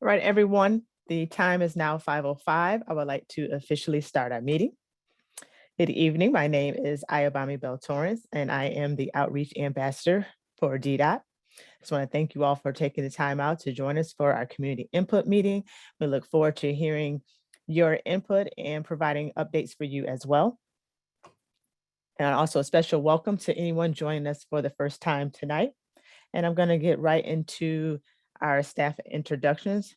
All right, everyone, the time is now 5:05. I would like to officially start our meeting. Good evening. My name is Ayobami Bell-Torrance, and I am the Outreach Ambassador for Ddot. I just want to thank you all for taking the time out to join us for our community input meeting. We look forward to hearing your input and providing updates for you as well. And also a special welcome to anyone joining us for the first time tonight. And I'm going to get right into our staff introductions.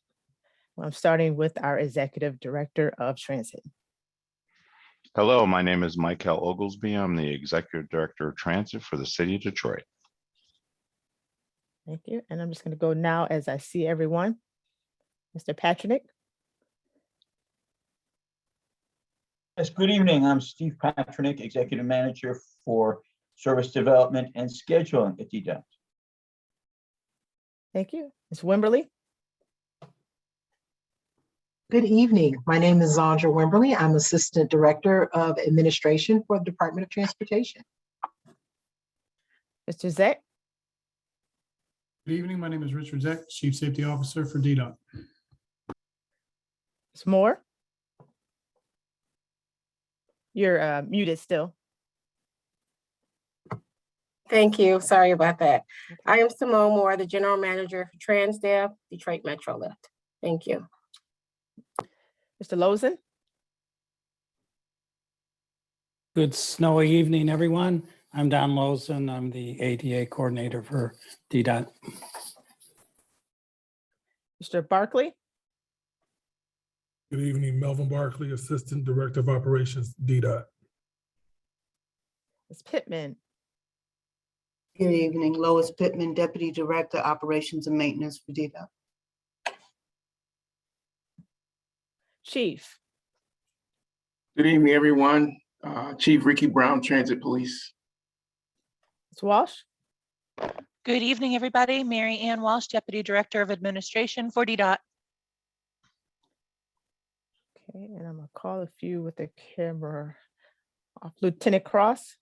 I'm starting with our Executive Director of Transit. Hello, my name is Michael Oglesby. I'm the Executive Director of Transit for the City of Detroit. Thank you. And I'm just going to go now as I see everyone. Mr. Patrick. Yes, good evening. I'm Steve Patrick, Executive Manager for Service Development and Scheduling at Ddot. Thank you. Ms. Wimberly. Good evening. My name is Zandra Wimberly. I'm Assistant Director of Administration for the Department of Transportation. Mr. Zek. Good evening. My name is Richard Zek, Chief Safety Officer for Ddot. Ms. Moore. You're muted still. Thank you. Sorry about that. I am Simone Moore, the General Manager for TransDev, Detroit Metro Lift. Thank you. Mr. Lozen. Good snowy evening, everyone. I'm Don Lozen. I'm the ADA Coordinator for Ddot. Mr. Barkley. Good evening, Melvin Barkley, Assistant Director of Operations, Ddot. Ms. Pittman. Good evening, Lois Pittman, Deputy Director, Operations and Maintenance for Ddot. Chief. Good evening, everyone. Chief Ricky Brown, Transit Police. Ms. Walsh. Good evening, everybody. Mary Ann Walsh, Deputy Director of Administration for Ddot. Okay, and I'm gonna call a few with the camera off. Lieutenant Cross.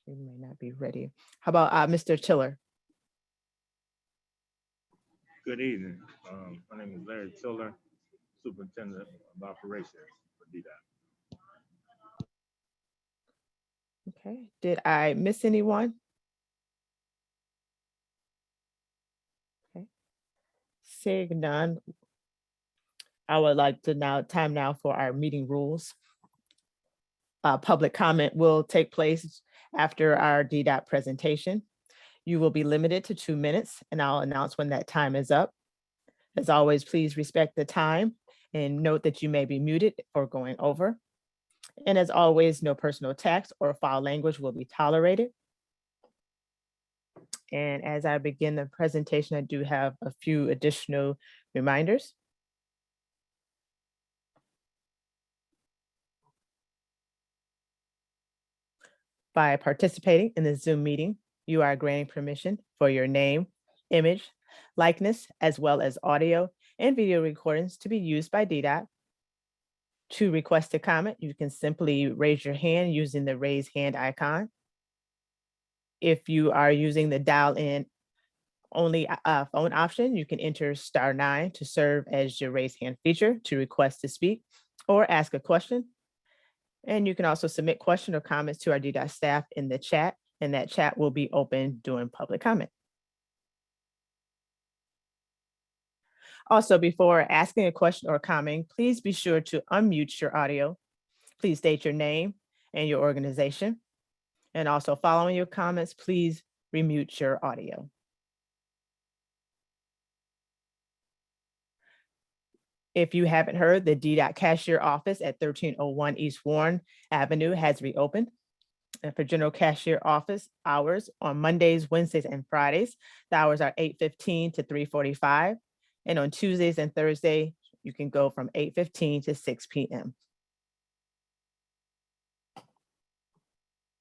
He may not be ready. How about Mr. Tiller? Good evening. My name is Larry Tiller, Superintendent of Operations for Ddot. Okay, did I miss anyone? Okay, seeing none, I would like to time now for our meeting rules. Public comment will take place after our Ddot presentation. You will be limited to 2 minutes, and I'll announce when that time is up. As always, please respect the time and note that you may be muted or going over. And as always, no personal attacks or foul language will be tolerated. And as I begin the presentation, I do have a few additional reminders. By participating in the Zoom meeting, you are granting permission for your name, image, likeness, as well as audio and video recordings to be used by Ddot. To request a comment, you can simply raise your hand using the raise hand icon. If you are using the dial-in only phone option, you can enter *9 to serve as your raise hand feature to request to speak or ask a question. And you can also submit questions or comments to our Ddot staff in the chat, and that chat will be open during public comment. Also, before asking a question or comment, please be sure to unmute your audio. Please state your name and your organization. And also following your comments, please remute your audio. If you haven't heard, the Ddot Cashier office at 1301 East Warren Avenue has reopened. And for general cashier office hours on Mondays, Wednesdays, and Fridays, the hours are 8:15 to 3:45. And on Tuesdays and Thursdays, you can go from 8:15 to 6 p.m.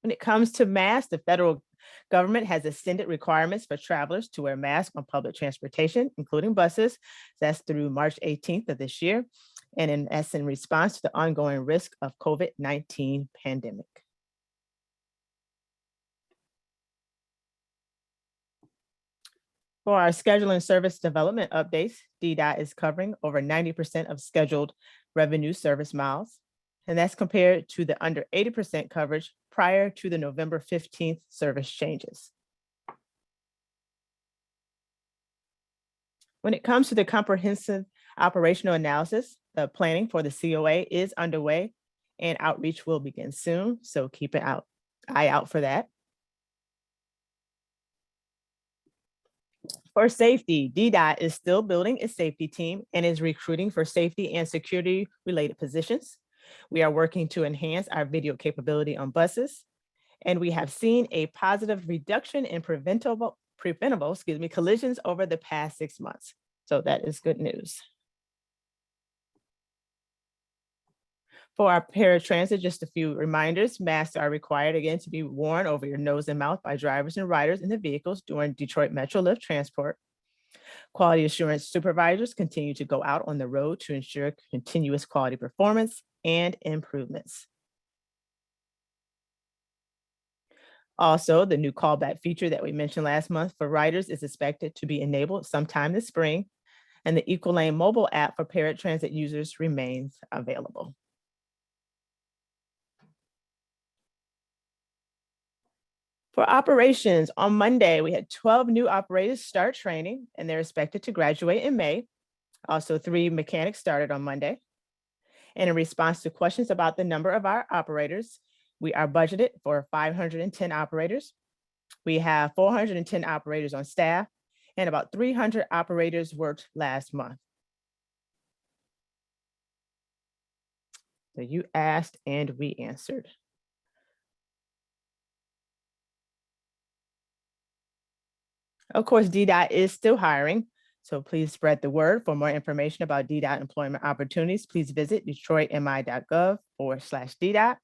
When it comes to masks, the federal government has extended requirements for travelers to wear masks on public transportation, including buses. That's through March 18th of this year. and in response to the ongoing risk of COVID-19 pandemic. For our scheduling service development updates, Ddot is covering over 90% of scheduled revenue service miles, and that's compared to the under 80% coverage prior to the November 15th service changes. When it comes to the comprehensive operational analysis, the planning for the COA is underway and outreach will begin soon, so keep an eye out for that. For safety, Ddot is still building its safety team and is recruiting for safety and security related positions. We are working to enhance our video capability on buses, and we have seen a positive reduction in preventable collisions over the past 6 months. So that is good news. For our paratransit, just a few reminders. Masks are required again to be worn over your nose and mouth by drivers and riders in the vehicles during Detroit Metro Lift transport. Quality assurance supervisors continue to go out on the road to ensure continuous quality performance and improvements. Also, the new callback feature that we mentioned last month for riders is expected to be enabled sometime this spring, and the Equal Lane mobile app for paratransit users remains available. For operations, on Monday, we had 12 new operators start training, and they're expected to graduate in May. Also, 3 mechanics started on Monday. And in response to questions about the number of our operators, we are budgeted for 510 operators. We have 410 operators on staff, and about 300 operators worked last month. So you asked and we answered. Of course, Ddot is still hiring, so please spread the word. For more information about Ddot employment opportunities, please visit detroitmi.gov/Ddot.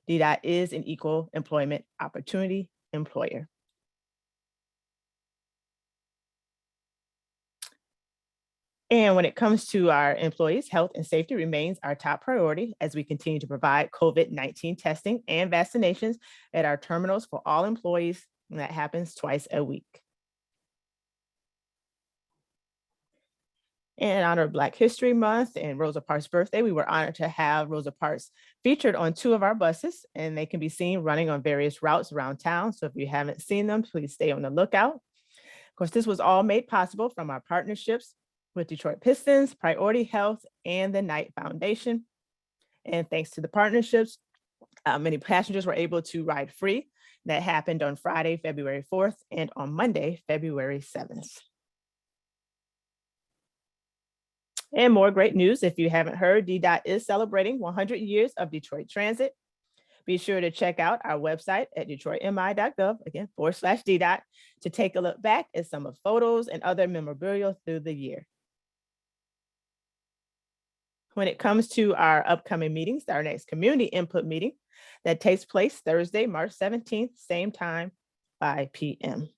Ddot is an equal employment opportunity employer. And when it comes to our employees, health and safety remains our top priority as we continue to provide COVID-19 testing and vaccinations at our terminals for all employees, and that happens twice a week. In honor of Black History Month and Rosa Parks' birthday, we were honored to have Rosa Parks featured on 2 of our buses, and they can be seen running on various routes around town. So if you haven't seen them, please stay on the lookout. Of course, this was all made possible from our partnerships with Detroit Pistons, Priority Health, and the Knight Foundation. And thanks to the partnerships, many passengers were able to ride free. That happened on Friday, February 4th, and on Monday, February 7th. And more great news, if you haven't heard, Ddot is celebrating 100 years of Detroit Transit. Be sure to check out our website at detroitmi.gov, again, /Ddot, to take a look back at some of photos and other memorabilia through the year. When it comes to our upcoming meetings, our next community input meeting that takes place Thursday, March 17th, same time, 5 p.m.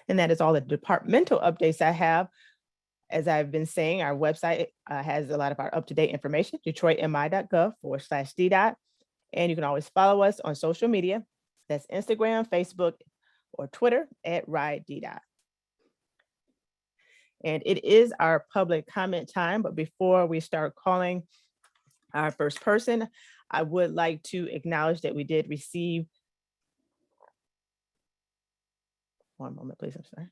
And that is all the departmental updates I have. As I've been saying, our website has a lot of our up-to-date information, detroitmi.gov/Ddot. And you can always follow us on social media. That's Instagram, Facebook, or Twitter at RideDDot. And it is our public comment time, but before we start calling our first person, I would like to acknowledge that we did receive, one moment, please, I'm sorry.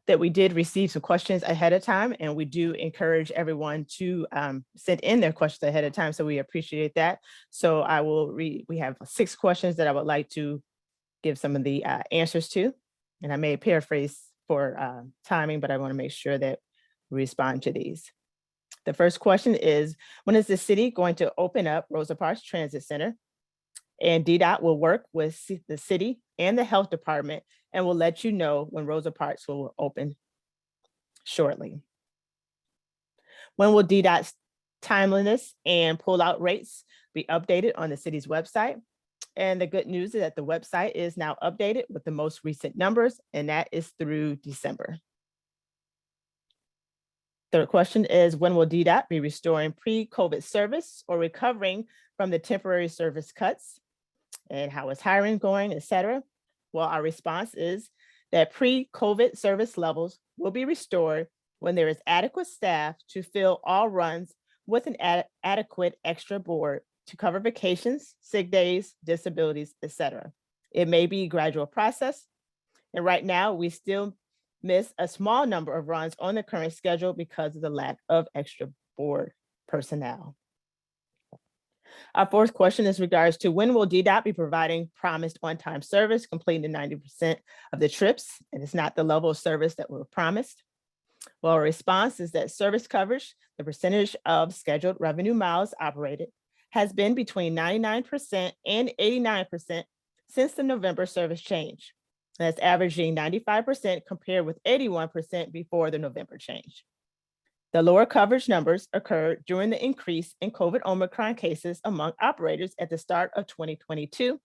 That we did receive some questions ahead of time, and we do encourage everyone to send in their questions ahead of time, so we appreciate that. So I will read, we have 6 questions that I would like to give some of the answers to, and I may paraphrase for timing, but I want to make sure that we respond to these. The first question is, when is the city going to open up Rosa Parks Transit Center? And Ddot will work with the city and the health department and will let you know when Rosa Parks will open shortly. When will Ddot's timeliness and pullout rates be updated on the city's website? And the good news is that the website is now updated with the most recent numbers, and that is through December. Third question is, when will Ddot be restoring pre-COVID service or recovering from the temporary service cuts? And how is hiring going, et cetera? Well, our response is that pre-COVID service levels will be restored when there is adequate staff to fill all runs with an adequate extra board to cover vacations, sick days, disabilities, et cetera. It may be a gradual process. And right now, we still miss a small number of runs on the current schedule because of the lack of extra board personnel. Our fourth question is regards to when will Ddot be providing promised on-time service, completing the 90% of the trips, and it's not the level of service that were promised. Well, our response is that service coverage, the percentage of scheduled revenue miles operated, has been between 99% and 89% since the November service change. That's averaging 95% compared with 81% before the November change. The lower coverage numbers occurred during the increase in COVID Omicron cases among operators at the start of 2022.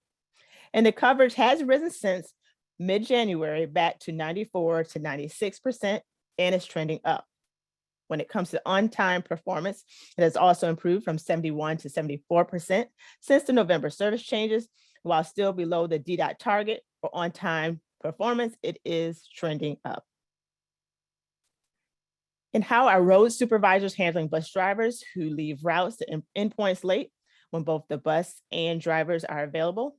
And the coverage has risen since mid-January back to 94 to 96% and is trending up. When it comes to on-time performance, it has also improved from 71 to 74% since the November service changes. While still below the Ddot target for on-time performance, it is trending up. And how are road supervisors handling bus drivers who leave routes to endpoints late when both the bus and drivers are available?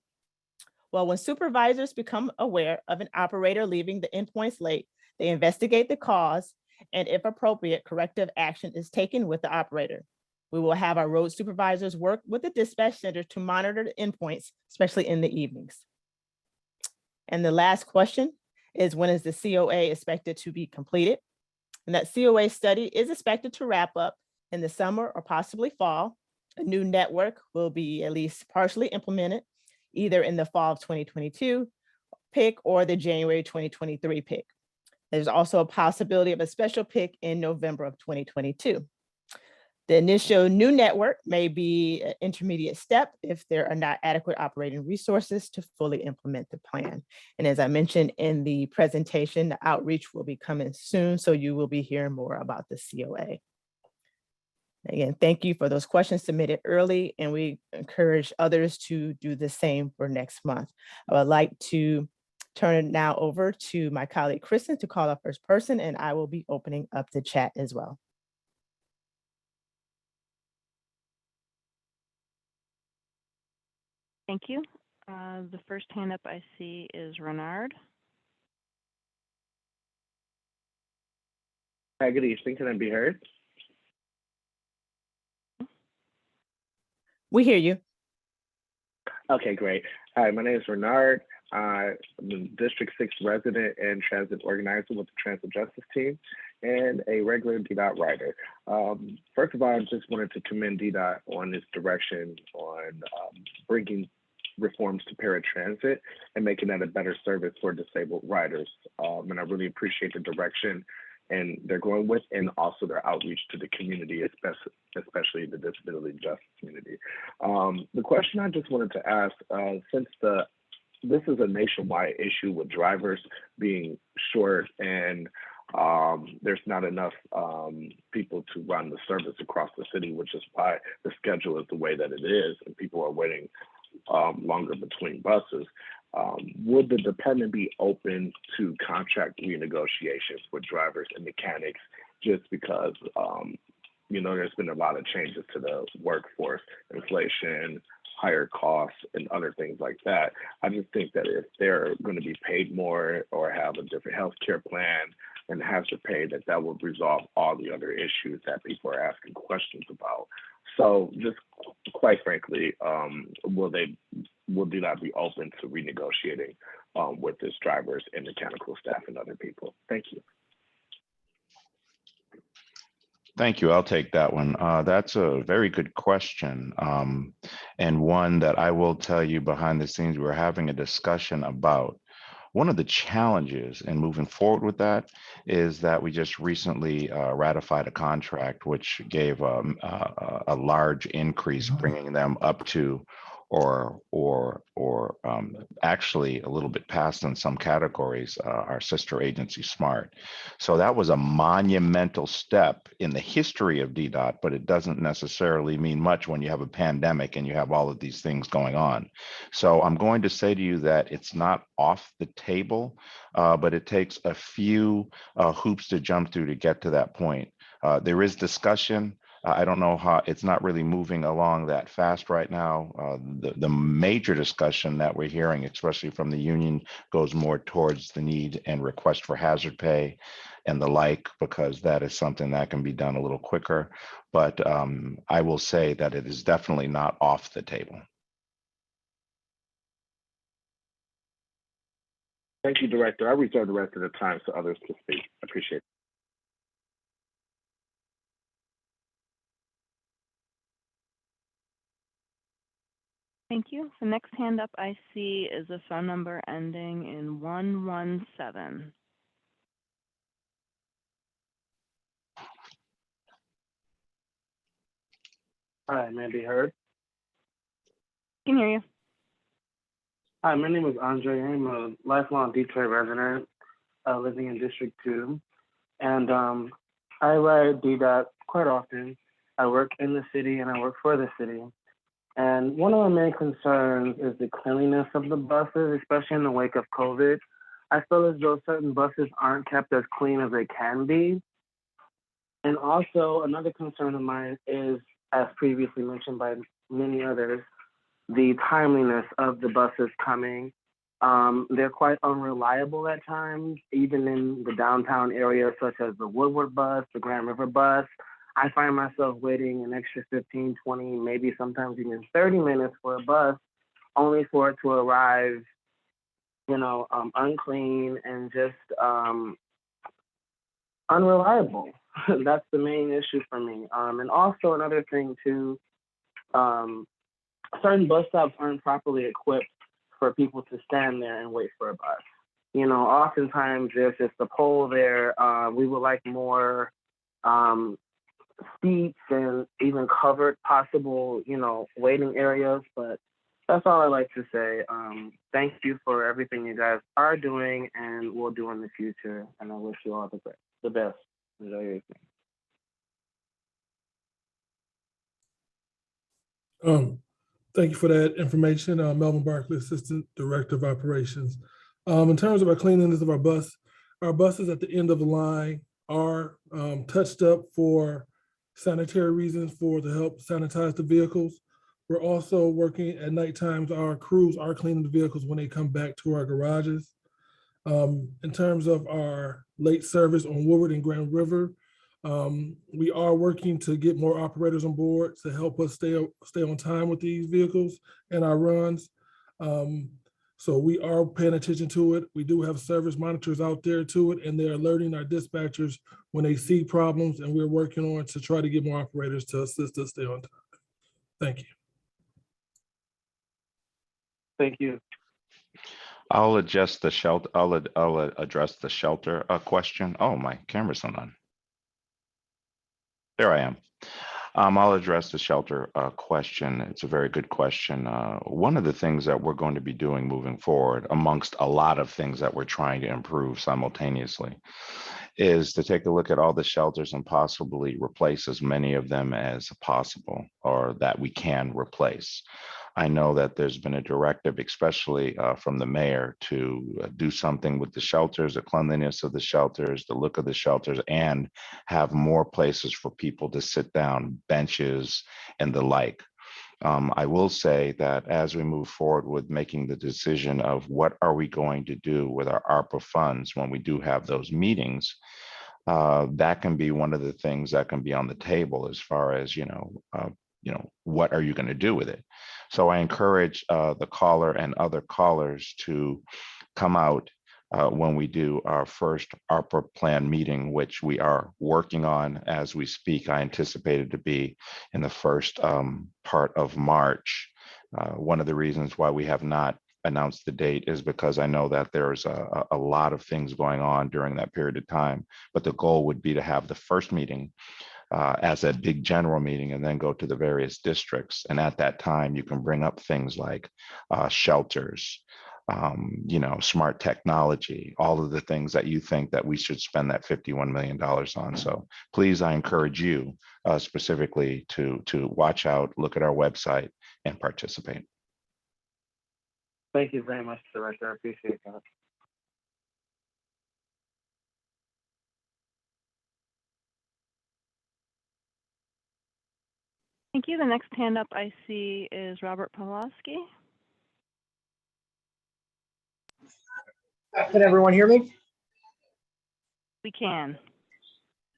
Well, when supervisors become aware of an operator leaving the endpoints late, they investigate the cause, and if appropriate, corrective action is taken with the operator. We will have our road supervisors work with the dispatch center to monitor the endpoints, especially in the evenings. And the last question is, when is the COA expected to be completed? And that COA study is expected to wrap up in the summer or possibly fall. A new network will be at least partially implemented, either in the fall of 2022 pick or the January 2023 pick. There's also a possibility of a special pick in November of 2022. The initial new network may be an intermediate step if there are not adequate operating resources to fully implement the plan. And as I mentioned in the presentation, the outreach will be coming soon, so you will be hearing more about the COA. Again, thank you for those questions submitted early, and we encourage others to do the same for next month. I would like to turn it now over to my colleague, Kristen, to call our first person, and I will be opening up the chat as well. Thank you. The first hand up I see is Renard. Hi, good evening. Can I be heard? We hear you. Okay, great. Hi, my name is Renard. I'm a District 6 resident and transit organizer with the Transit Justice Team and a regular Ddot writer. First of all, I just wanted to commend Ddot on its direction on bringing reforms to Paratransit and making that a better service for disabled riders. And I really appreciate the direction and they're going with, and also their outreach to the community, especially the disability justice community. The question I just wanted to ask, since this is a nationwide issue with drivers being short and there's not enough people to run the service across the city, which is why the schedule is the way that it is, and people are waiting longer between buses. Would the department be open to contract renegotiations with drivers and mechanics, just because there's been a lot of changes to the workforce, inflation, higher costs, and other things like that? I just think that if they're going to be paid more or have a different healthcare plan and hazard pay, that would resolve all the other issues that people are asking questions about. So just quite frankly, will Ddot be open to renegotiating with its drivers and mechanical staff and other people? Thank you. Thank you. I'll take that one. That's a very good question, and one that I will tell you behind the scenes we're having a discussion about. One of the challenges in moving forward with that is that we just recently ratified a contract which gave a large increase, bringing them up to actually a little bit past in some categories, our sister agency SMART. So that was a monumental step in the history of Ddot, but it doesn't necessarily mean much when you have a pandemic and you have all of these things going on. So I'm going to say to you that it's not off the table, but it takes a few hoops to jump through to get to that point. There is discussion. I don't know how, it's not really moving along that fast right now. The major discussion that we're hearing, especially from the union, goes more towards the need and request for hazard pay and the like, because that is something that can be done a little quicker. But I will say that it is definitely not off the table. Thank you, Director. I reserve the rest of the time so others can speak. Appreciate it. Thank you. The next hand up I see is a phone number ending in 117. Hi, may I be heard? Can hear you. Hi, my name is Andre. I'm a lifelong Detroit resident living in District 2. And I ride Ddot quite often. I work in the city and I work for the city. And one of my main concerns is the cleanliness of the buses, especially in the wake of COVID. I feel as though certain buses aren't kept as clean as they can be. And also another concern of mine is, as previously mentioned by many others, the timeliness of the buses coming. They're quite unreliable at times, even in the downtown area, such as the Woodward bus, the Grand River bus. I find myself waiting an extra 15, 20, maybe sometimes even 30 minutes for a bus, only for it to arrive, unclean and just unreliable. That's the main issue for me. And also another thing too, certain bus stops aren't properly equipped for people to stand there and wait for a bus. Oftentimes there's just a pole there. We would like more seats and even covered possible, waiting areas. But that's all I like to say. Thank you for everything you guys are doing and will do in the future. And I wish you all the best. Enjoy your evening. Thank you for that information. Melvin Barkley, Assistant Director of Operations. In terms of our cleanliness of our buses at the end of the line are touched up for sanitary reasons to help sanitize the vehicles. We're also working at night times. Our crews are cleaning the vehicles when they come back to our garages. In terms of our late service on Woodward and Grand River, we are working to get more operators on board to help us stay on time with these vehicles and our runs. So we are paying attention to it. We do have service monitors out there to it, and they're alerting our dispatchers when they see problems, and we're working on to try to get more operators to assist us stay on time. Thank you. Thank you. I'll adjust the shelter. I'll address the shelter question. Oh, my camera's not on. There I am. I'll address the shelter question. It's a very good question. One of the things that we're going to be doing moving forward, amongst a lot of things that we're trying to improve simultaneously, is to take a look at all the shelters and possibly replace as many of them as possible, or that we can replace. I know that there's been a directive, especially from the mayor, to do something with the shelters, the cleanliness of the shelters, the look of the shelters, and have more places for people to sit down, benches, and the like. I will say that as we move forward with making the decision of what are we going to do with our ARPA funds when we do have those meetings, that can be one of the things that can be on the table as far as, what are you going to do with it? So I encourage the caller and other callers to come out when we do our first ARPA plan meeting, which we are working on as we speak. I anticipate it to be in the first part of March. One of the reasons why we have not announced the date is because I know that there's a lot of things going on during that period of time, but the goal would be to have the first meeting as a big general meeting and then go to the various districts. And at that time, you can bring up things like shelters, smart technology, all of the things that you think that we should spend that $51 million on. So please, I encourage you specifically to watch out, look at our website, and participate. Thank you very much, Director. I appreciate that. Thank you. The next hand up I see is Robert Pawlowski. Can everyone hear me? We can.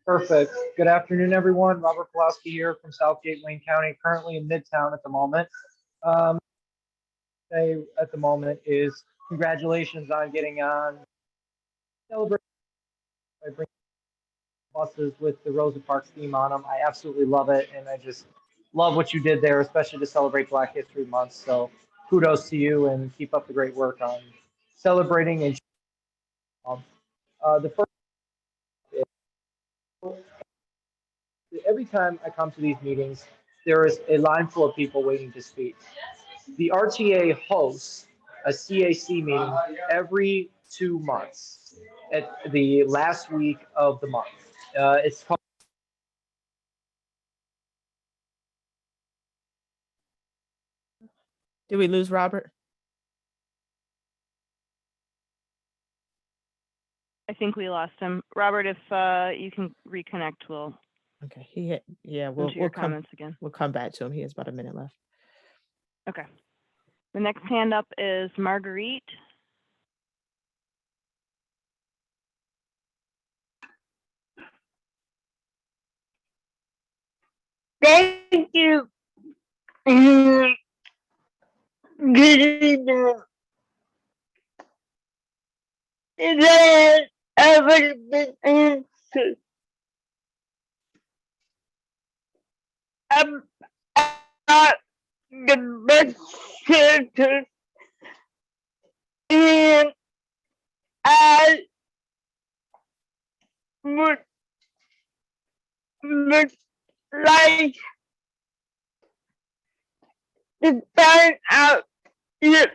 Perfect. Good afternoon, everyone. Robert Pawlowski here from Southgate, Wayne County, currently in Midtown at the moment. At the moment is congratulations on getting on celebrate by bringing buses with the Rosa Parks theme on them. I absolutely love it, and I just love what you did there, especially to celebrate Black History Month. So kudos to you, and keep up the great work on celebrating and the first. Every time I come to these meetings, there is a line full of people waiting to speak. The RTA hosts a CAC meeting every 2 months at the last week of the month. It's called. Did we lose Robert? I think we lost him. Robert, if you can reconnect, we'll Okay, we'll into your come comments again. we'll come back to him. He has about a minute left. Okay. The next hand up is Marguerite. Thank you. Good evening. Today, I would have been answered. About the best shelter, and I would like to find out if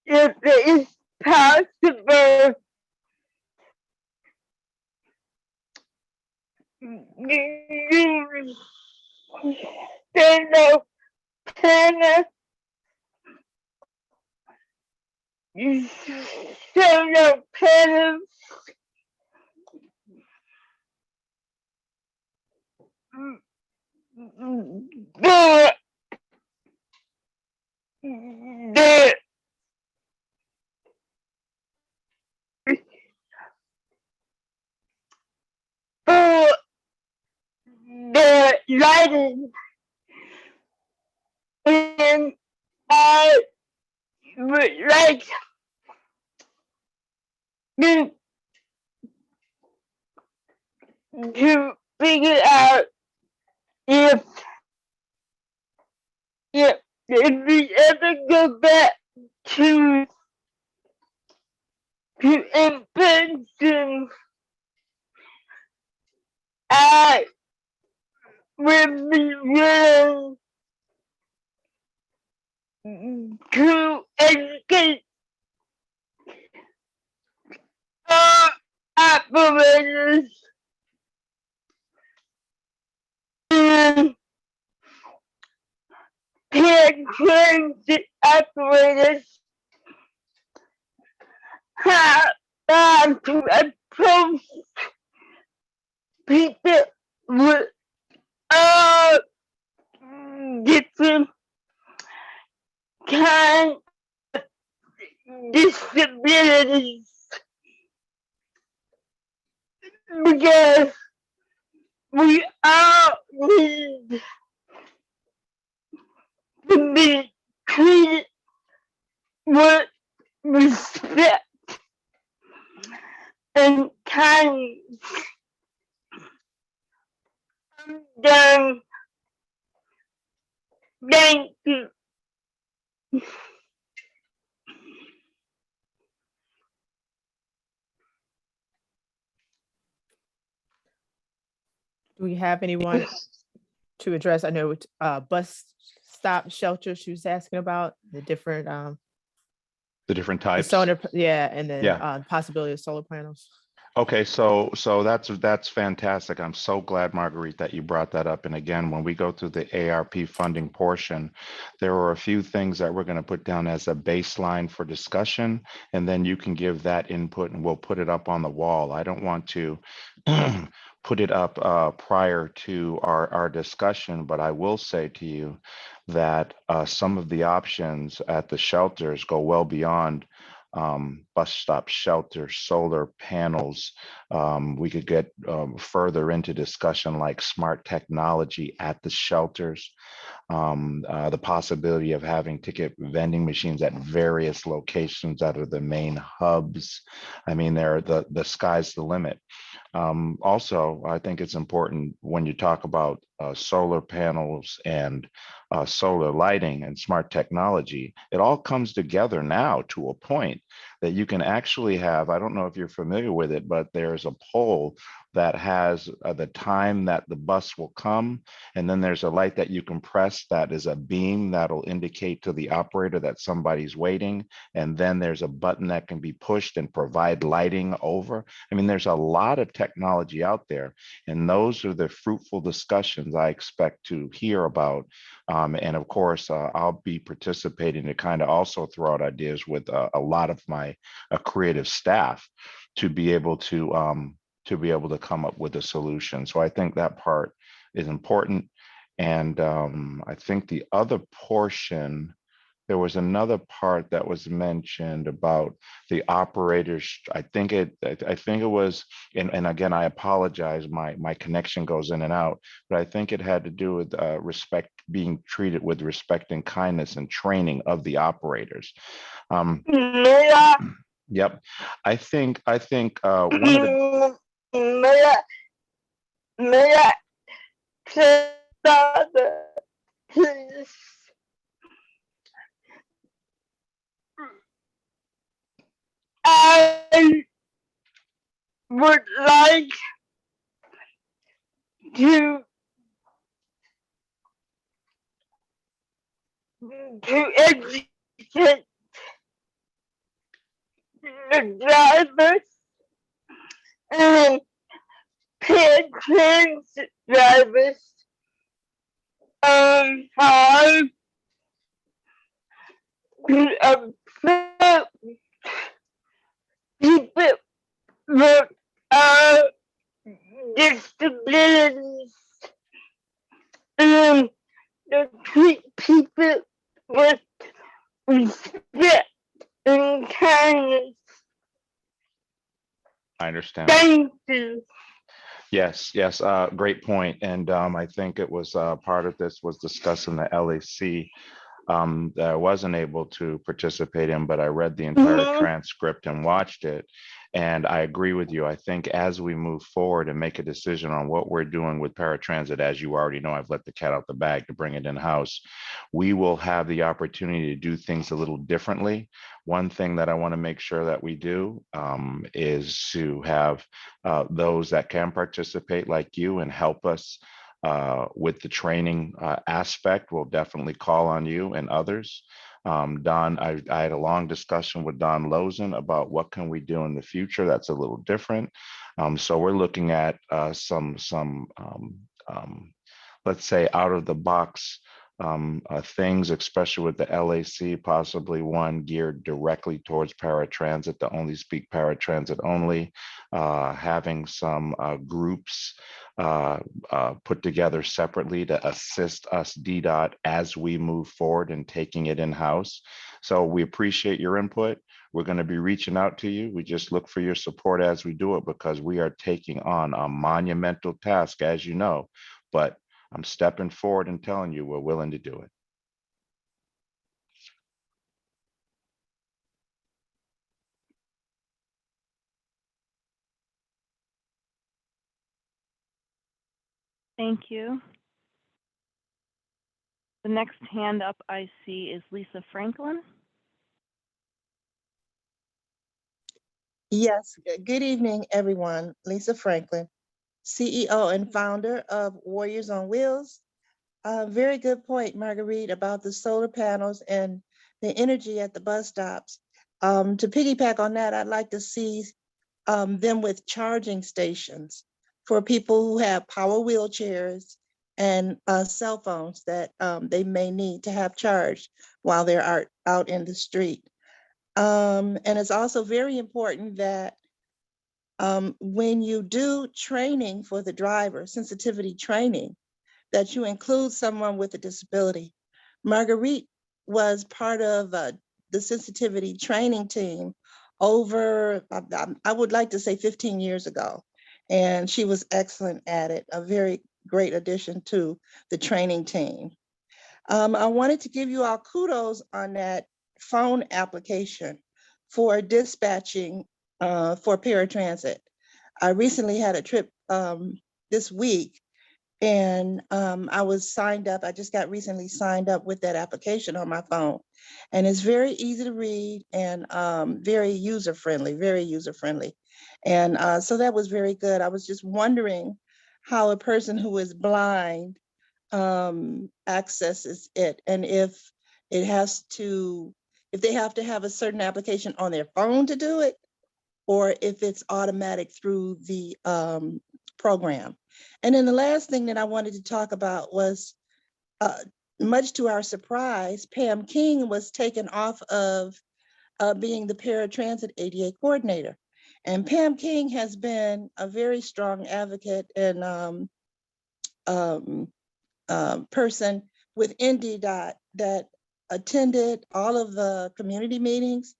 it is possible use stand-up panel, stand-up panel, the the for the lighting, and I would like to figure out if we ever go back to in person, I would be willing to educate all operators and Paratransit operators how to approach people with all different kinds of disabilities, because we all need to be treated with respect and kindness. I'm done. Thank you. Do we have anyone to address? I know bus stop shelters she was asking about, the different The different the types. solar, yeah, and then Yeah. possibility of solar panels. Okay, so that's fantastic. I'm so glad, Marguerite, that you brought that up. And again, when we go through the ARP funding portion, there are a few things that we're going to put down as a baseline for discussion, and then you can give that input and we'll put it up on the wall. I don't want to put it up prior to our discussion, but I will say to you that some of the options at the shelters go well beyond bus stop shelter, solar panels. We could get further into discussion like smart technology at the shelters, the possibility of having ticket vending machines at various locations that are the main hubs. I mean, the sky's the limit. Also, I think it's important when you talk about solar panels and solar lighting and smart technology, it all comes together now to a point that you can actually have, I don't know if you're familiar with it, but there's a pole that has the time that the bus will come. And then there's a light that you can press that is a beam that'll indicate to the operator that somebody's waiting. And then there's a button that can be pushed and provide lighting over. I mean, there's a lot of technology out there. And those are the fruitful discussions I expect to hear about. And of course, I'll be participating to kind of also throw out ideas with a lot of my creative staff to be able to come up with a solution. So I think that part is important. And I think the other portion, there was another part that was mentioned about the operators. I think it was, and again, I apologize, my connection goes in and out, but I think it had to do with respect, being treated with respect and kindness and training of the operators. Yep. I think one of the May I say that, please? I would like to educate the drivers and Paratransit drivers on how to approach people with disabilities and to treat people with respect and kindness. I understand. Thank you. Yes, great point. And I think it was part of this was discussing the LAC that I wasn't able to participate in, but I read the entire transcript and watched it. And I agree with you. I think as we move forward and make a decision on what we're doing with paratransit, as you already know, I've let the cat out the bag to bring it in-house. We will have the opportunity to do things a little differently. One thing that I want to make sure that we do is to have those that can participate like you and help us with the training aspect. We'll definitely call on you and others. Don, I had a long discussion with Don Lozen about what can we do in the future that's a little different. So we're looking at some let's say out of the box things, especially with the LAC, possibly one geared directly towards paratransit to only speak paratransit only, having some groups put together separately to assist us Ddot as we move forward and taking it in-house. So we appreciate your input. We're going to be reaching out to you. We just look for your support as we do it because we are taking on a monumental task, as you know, but I'm stepping forward and telling you we're willing to do it. Thank you. The next hand up I see is Lisa Franklin. Yes, good evening, everyone. Lisa Franklin. CEO and founder of Warriors on Wheels. Very good point, Marguerite, about the solar panels and the energy at the bus stops. To piggyback on that, I'd like to see them with charging stations for people who have power wheelchairs and cell phones that they may need to have charged while they're out in the street. And it's also very important that when you do training for the driver, sensitivity training, that you include someone with a disability. Marguerite was part of the sensitivity training team over, I would like to say 15 years ago. And she was excellent at it, a very great addition to the training team. I wanted to give you all kudos on that phone application for dispatching for paratransit. I recently had a trip this week and I was signed up. I just got recently signed up with that application on my phone. And it's very easy to read and very user-friendly, very user-friendly. And so that was very good. I was just wondering how a person who is blind accesses it, and if it has to, if they have to have a certain application on their phone to do it, or if it's automatic through the program. And then the last thing that I wanted to talk about was, much to our surprise, Pam King was taken off of being the paratransit ADA coordinator. And Pam King has been a very strong advocate and person within Ddot that attended all of the community meetings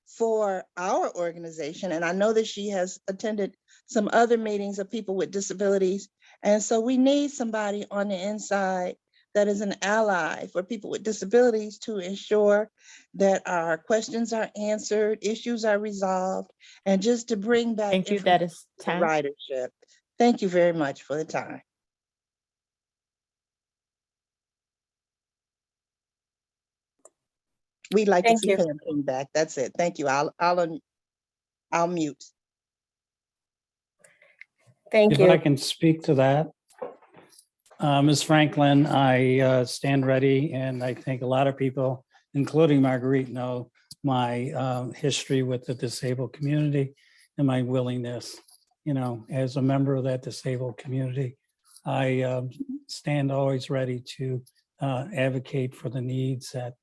for our organization. And I know that she has attended some other meetings of people with disabilities. And so we need somebody on the inside that is an ally for people with disabilities to ensure that our questions are answered, issues are resolved, and just to bring back Thank you. That is time. ridership. Thank you very much for the time. We'd like to Thank see you. Pam King back. That's it. Thank you. I'll mute. Thank If you. I can speak to that. Ms. Franklin, I stand ready, and I think a lot of people, including Marguerite, know my history with the disabled community and my willingness, as a member of that disabled community, I stand always ready to advocate for the needs at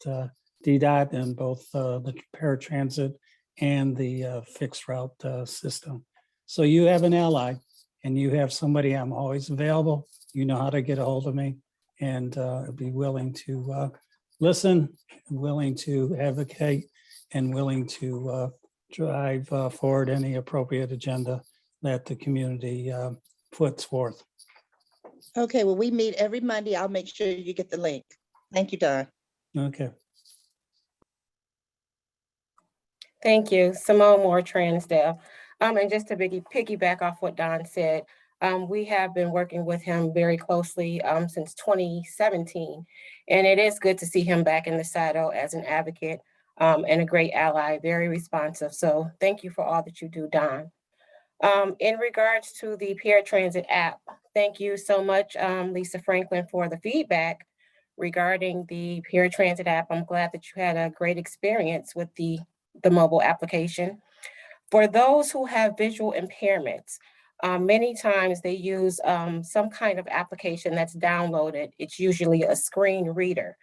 Ddot and both the paratransit and the fixed route system. So you have an ally, and you have somebody. I'm always available. You know how to get a hold of me, and be willing to listen, willing to advocate, and willing to drive forward any appropriate agenda that the community puts forth. Okay, well, we meet every Monday. I'll make sure you get the link. Thank you, Don. Okay. Thank you. Simone Moore, Transdev. And just to piggyback off what Don said, we have been working with him very closely since 2017. And it is good to see him back in the saddle as an advocate and a great ally, very responsive. So thank you for all that you do, Don. In regards to the Paratransit app, thank you so much, Lisa Franklin, for the feedback regarding the Paratransit app. I'm glad that you had a great experience with the mobile application. For those who have visual impairments, many times they use some kind of application that's downloaded. It's usually a screen reader.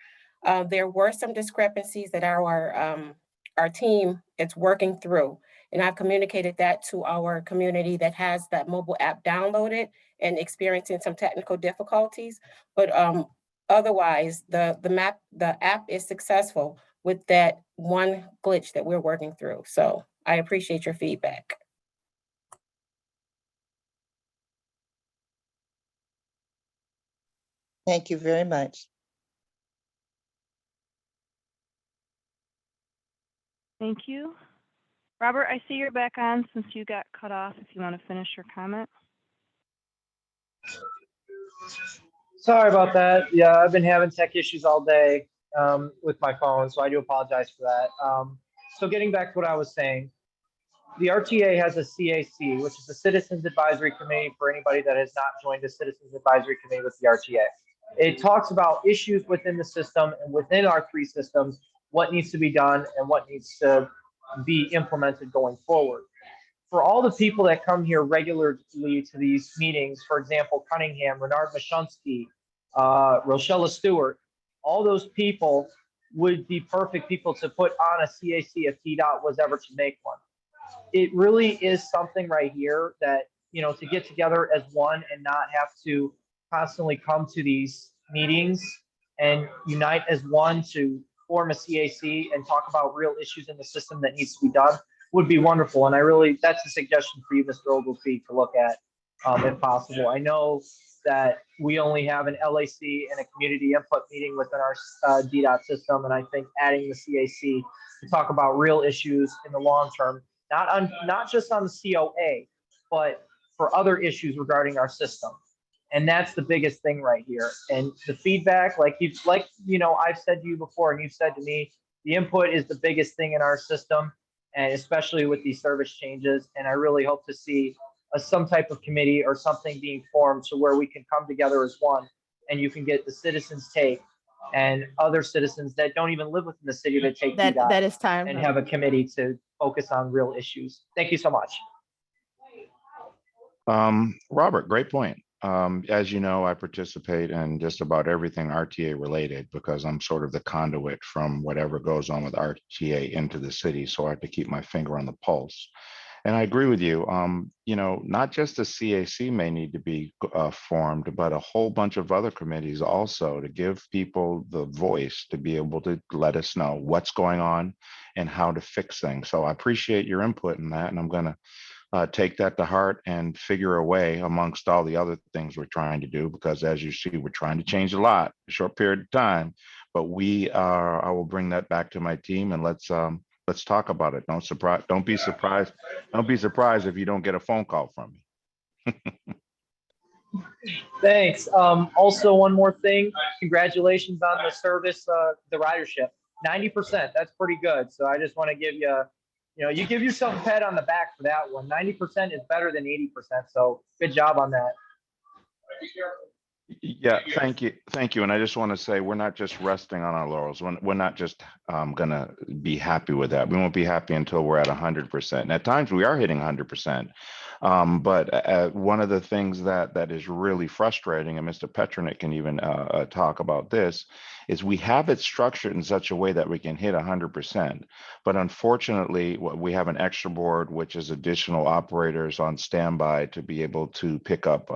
There were some discrepancies that our team is working through, and I've communicated that to our community that has that mobile app downloaded and experiencing some technical difficulties. But otherwise, the app is successful with that one glitch that we're working through. So I appreciate your feedback. Thank you very much. Thank you. Robert, I see you're back on since you got cut off, if you want to finish your comment. Sorry about that. Yeah, I've been having tech issues all day with my phone, so I do apologize for that. So getting back to what I was saying, the RTA has a CAC, which is the Citizens Advisory Committee for anybody that has not joined the Citizens Advisory Committee with the RTA. It talks about issues within the system and within our 3 systems, what needs to be done and what needs to be implemented going forward. For all the people that come here regularly to these meetings, for example, Cunningham, Renard Mashunsky, Rochella Stewart, all those people would be perfect people to put on a CAC if Ddot was ever to make one. It really is something right here that, you know, to get together as one and not have to constantly come to these meetings and unite as one to form a CAC and talk about real issues in the system that needs to be done would be wonderful. And I really, that's a suggestion for you, Mr. Ogletree, to look at if possible. I know that we only have an LAC and a community input meeting within our Ddot system. And I think adding the CAC to talk about real issues in the long term, not just on the COA, but for other issues regarding our system. And that's the biggest thing right here. And the feedback, like you know, I've said to you before, and you've said to me, the input is the biggest thing in our system, and especially with these service changes. And I really hope to see some type of committee or something being formed to where we can come together as one, and you can get the citizens' take and other citizens that don't even live within the city to take Ddot That is time. and have a committee to focus on real issues. Thank you so much. Robert, great point. As you know, I participate in just about everything RTA related because I'm sort of the conduit from whatever goes on with RTA into the city. So I have to keep my finger on the pulse. And I agree with you. You know, not just the CAC may need to be formed, but a whole bunch of other committees also to give people the voice to be able to let us know what's going on and how to fix things. So I appreciate your input in that, and I'm going to take that to heart and figure a way amongst all the other things we're trying to do, because as you see, we're trying to change a lot in a short period of time. But I will bring that back to my team, and let's talk about it. Don't be surprised if you don't get a phone call from me. Thanks. Also, one more thing, congratulations on the service, the ridership, 90%, that's pretty good. So I just want to give you, you give yourself a pat on the back for that one. 90% is better than 80%. So good job on that. Yeah, thank you. And I just want to say, we're not just resting on our laurels. We're not just gonna be happy with that. We won't be happy until we're at 100%. And at times we are hitting 100%. But one of the things that is really frustrating, and Mr. Paratransit can even talk about this, is we have it structured in such a way that we can hit 100%. But unfortunately, we have an extra board, which is additional operators on standby to be able to pick up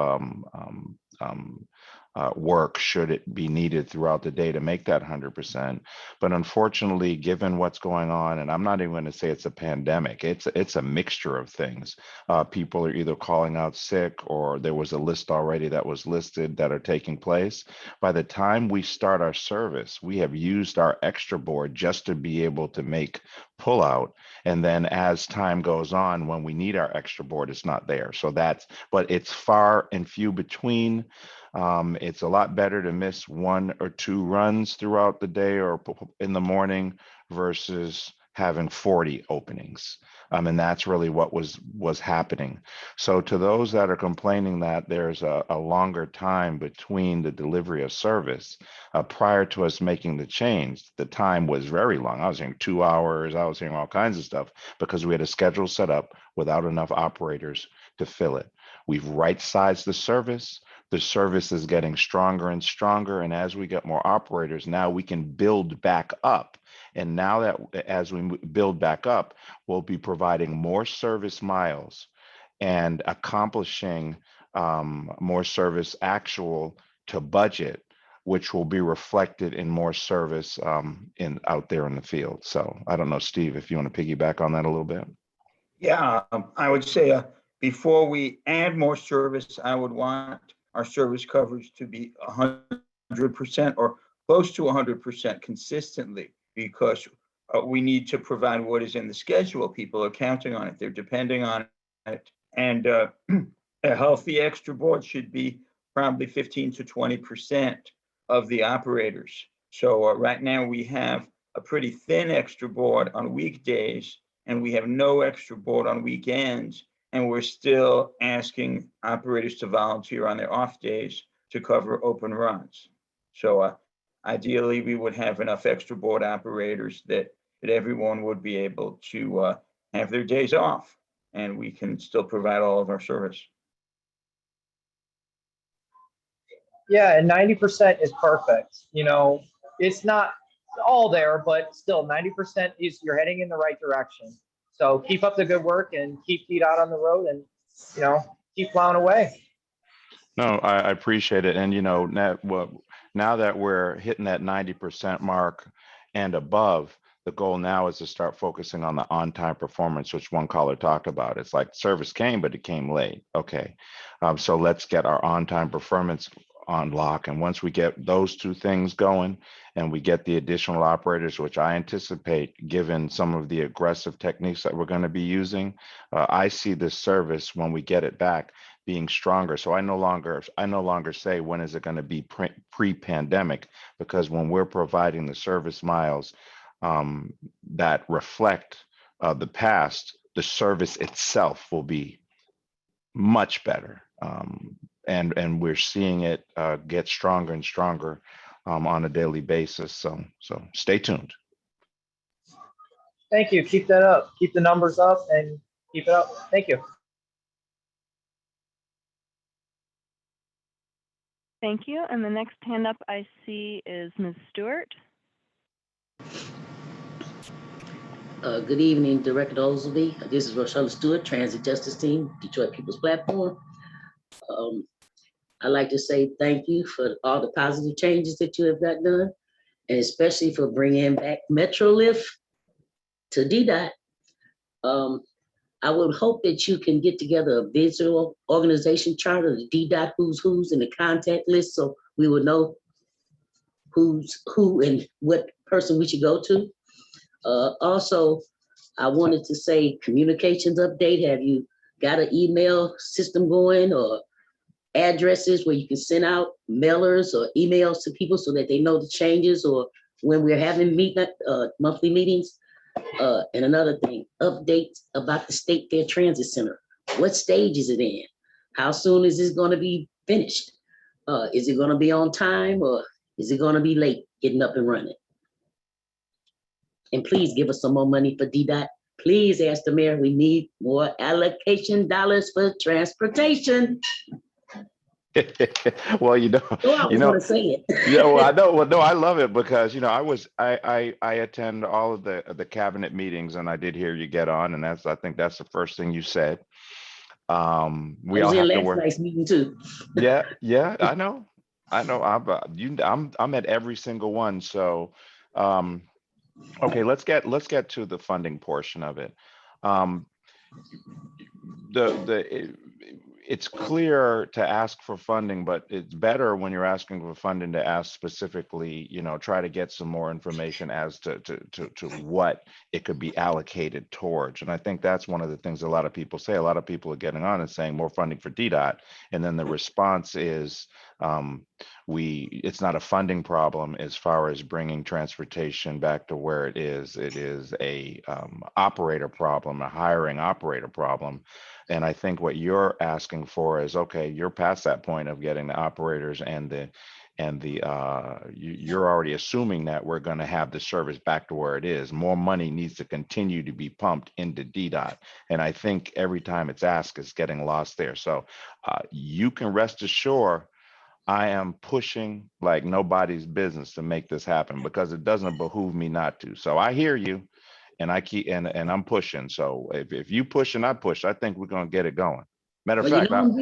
work should it be needed throughout the day to make that 100%. But unfortunately, given what's going on, and I'm not even going to say it's a pandemic, it's a mixture of things. People are either calling out sick, or there was a list already that was listed that are taking place. By the time we start our service, we have used our extra board just to be able to make pullout. And then as time goes on, when we need our extra board, it's not there. So but it's far and few between. It's a lot better to miss 1 or 2 runs throughout the day or in the morning versus having 40 openings. And that's really what was happening. So to those that are complaining that there's a longer time between the delivery of service, prior to us making the change, the time was very long. I was hearing 2 hours, I was hearing all kinds of stuff because we had a schedule set up without enough operators to fill it. We've right-sized the service. The service is getting stronger and stronger. And as we get more operators, now we can build back up. And now that as we build back up, we'll be providing more service miles and accomplishing more service actual to budget, which will be reflected in more service out there in the field. So I don't know, Steve, if you want to piggyback on that a little bit. Yeah, I would say before we add more service, I would want our service coverage to be 100% or close to 100% consistently, because we need to provide what is in the schedule. People are counting on it. They're depending on it. And a healthy extra board should be probably 15 to 20% of the operators. So right now we have a pretty thin extra board on weekdays and we have no extra board on weekends, and we're still asking operators to volunteer on their off days to cover open runs. So ideally, we would have enough extra board operators that everyone would be able to have their days off, and we can still provide all of our service. Yeah, and 90% is perfect. You know, it's not all there, but still 90% is you're heading in the right direction. So keep up the good work and keep Ddot on the road and, you know, keep plowing away. No, I appreciate it. And, you know, now that we're hitting that 90% mark and above, the goal now is to start focusing on the on-time performance, which one caller talked about. It's like service came, but it came late. Okay. So let's get our on-time performance on lock. And once we get those two things going and we get the additional operators, which I anticipate, given some of the aggressive techniques that we're going to be using, I see this service when we get it back being stronger. So I no longer say when is it going to be pre-pandemic, because when we're providing the service miles that reflect the past, the service itself will be much better. And we're seeing it get stronger and stronger on a daily basis. So stay tuned. Thank you. Keep that up. Keep the numbers up and keep it up. Thank you. Thank you. And the next hand up I see is Ms. Stewart. Good evening, Director Oglesby. This is Rochelle Stewart, Transit Justice Team, Detroit People's Platform. I'd like to say thank you for all the positive changes that you have got done, and especially for bringing back MetroLift to Ddot. I would hope that you can get together a visual organization chart of the Ddot who's and the contact list, so we would know who's who and what person we should go to. Also, I wanted to say communications update. Have you got an email system going or addresses where you can send out mailers or emails to people so that they know the changes or when we're having monthly meetings? And another thing, updates about the State Fair Transit Center. What stage is it in? How soon is this going to be finished? Is it going to be on time or is it going to be late getting up and running? And please give us some more money for Ddot. Please ask the mayor, we need more allocation dollars for transportation. Well, I want to say it. Yeah, well, I know. Well, no, I love it because, you know, I attend all of the cabinet meetings, and I did hear you get on, and I think that's the first thing you said. We all have to work. Last meeting too. Yeah, I know. I'm at every single one. So, okay, let's get to the funding portion of it. It's clear to ask for funding, but it's better when you're asking for funding to ask specifically, you know, try to get some more information as to what it could be allocated towards. And I think that's one of the things a lot of people say. A lot of people are getting on and saying more funding for Ddot. And then the response is, it's not a funding problem as far as bringing transportation back to where it is. It is a operator problem, a hiring operator problem. And I think what you're asking for is, okay, you're past that point of getting the operators you're already assuming that we're going to have the service back to where it is. More money needs to continue to be pumped into Ddot. And I think every time it's asked, it's getting lost there. So you can rest assured I am pushing like nobody's business to make this happen because it doesn't behoove me not to. So I hear you. And I keep and I'm pushing. So if you push and I push, I think we're gonna get it going. Matter of fact, I know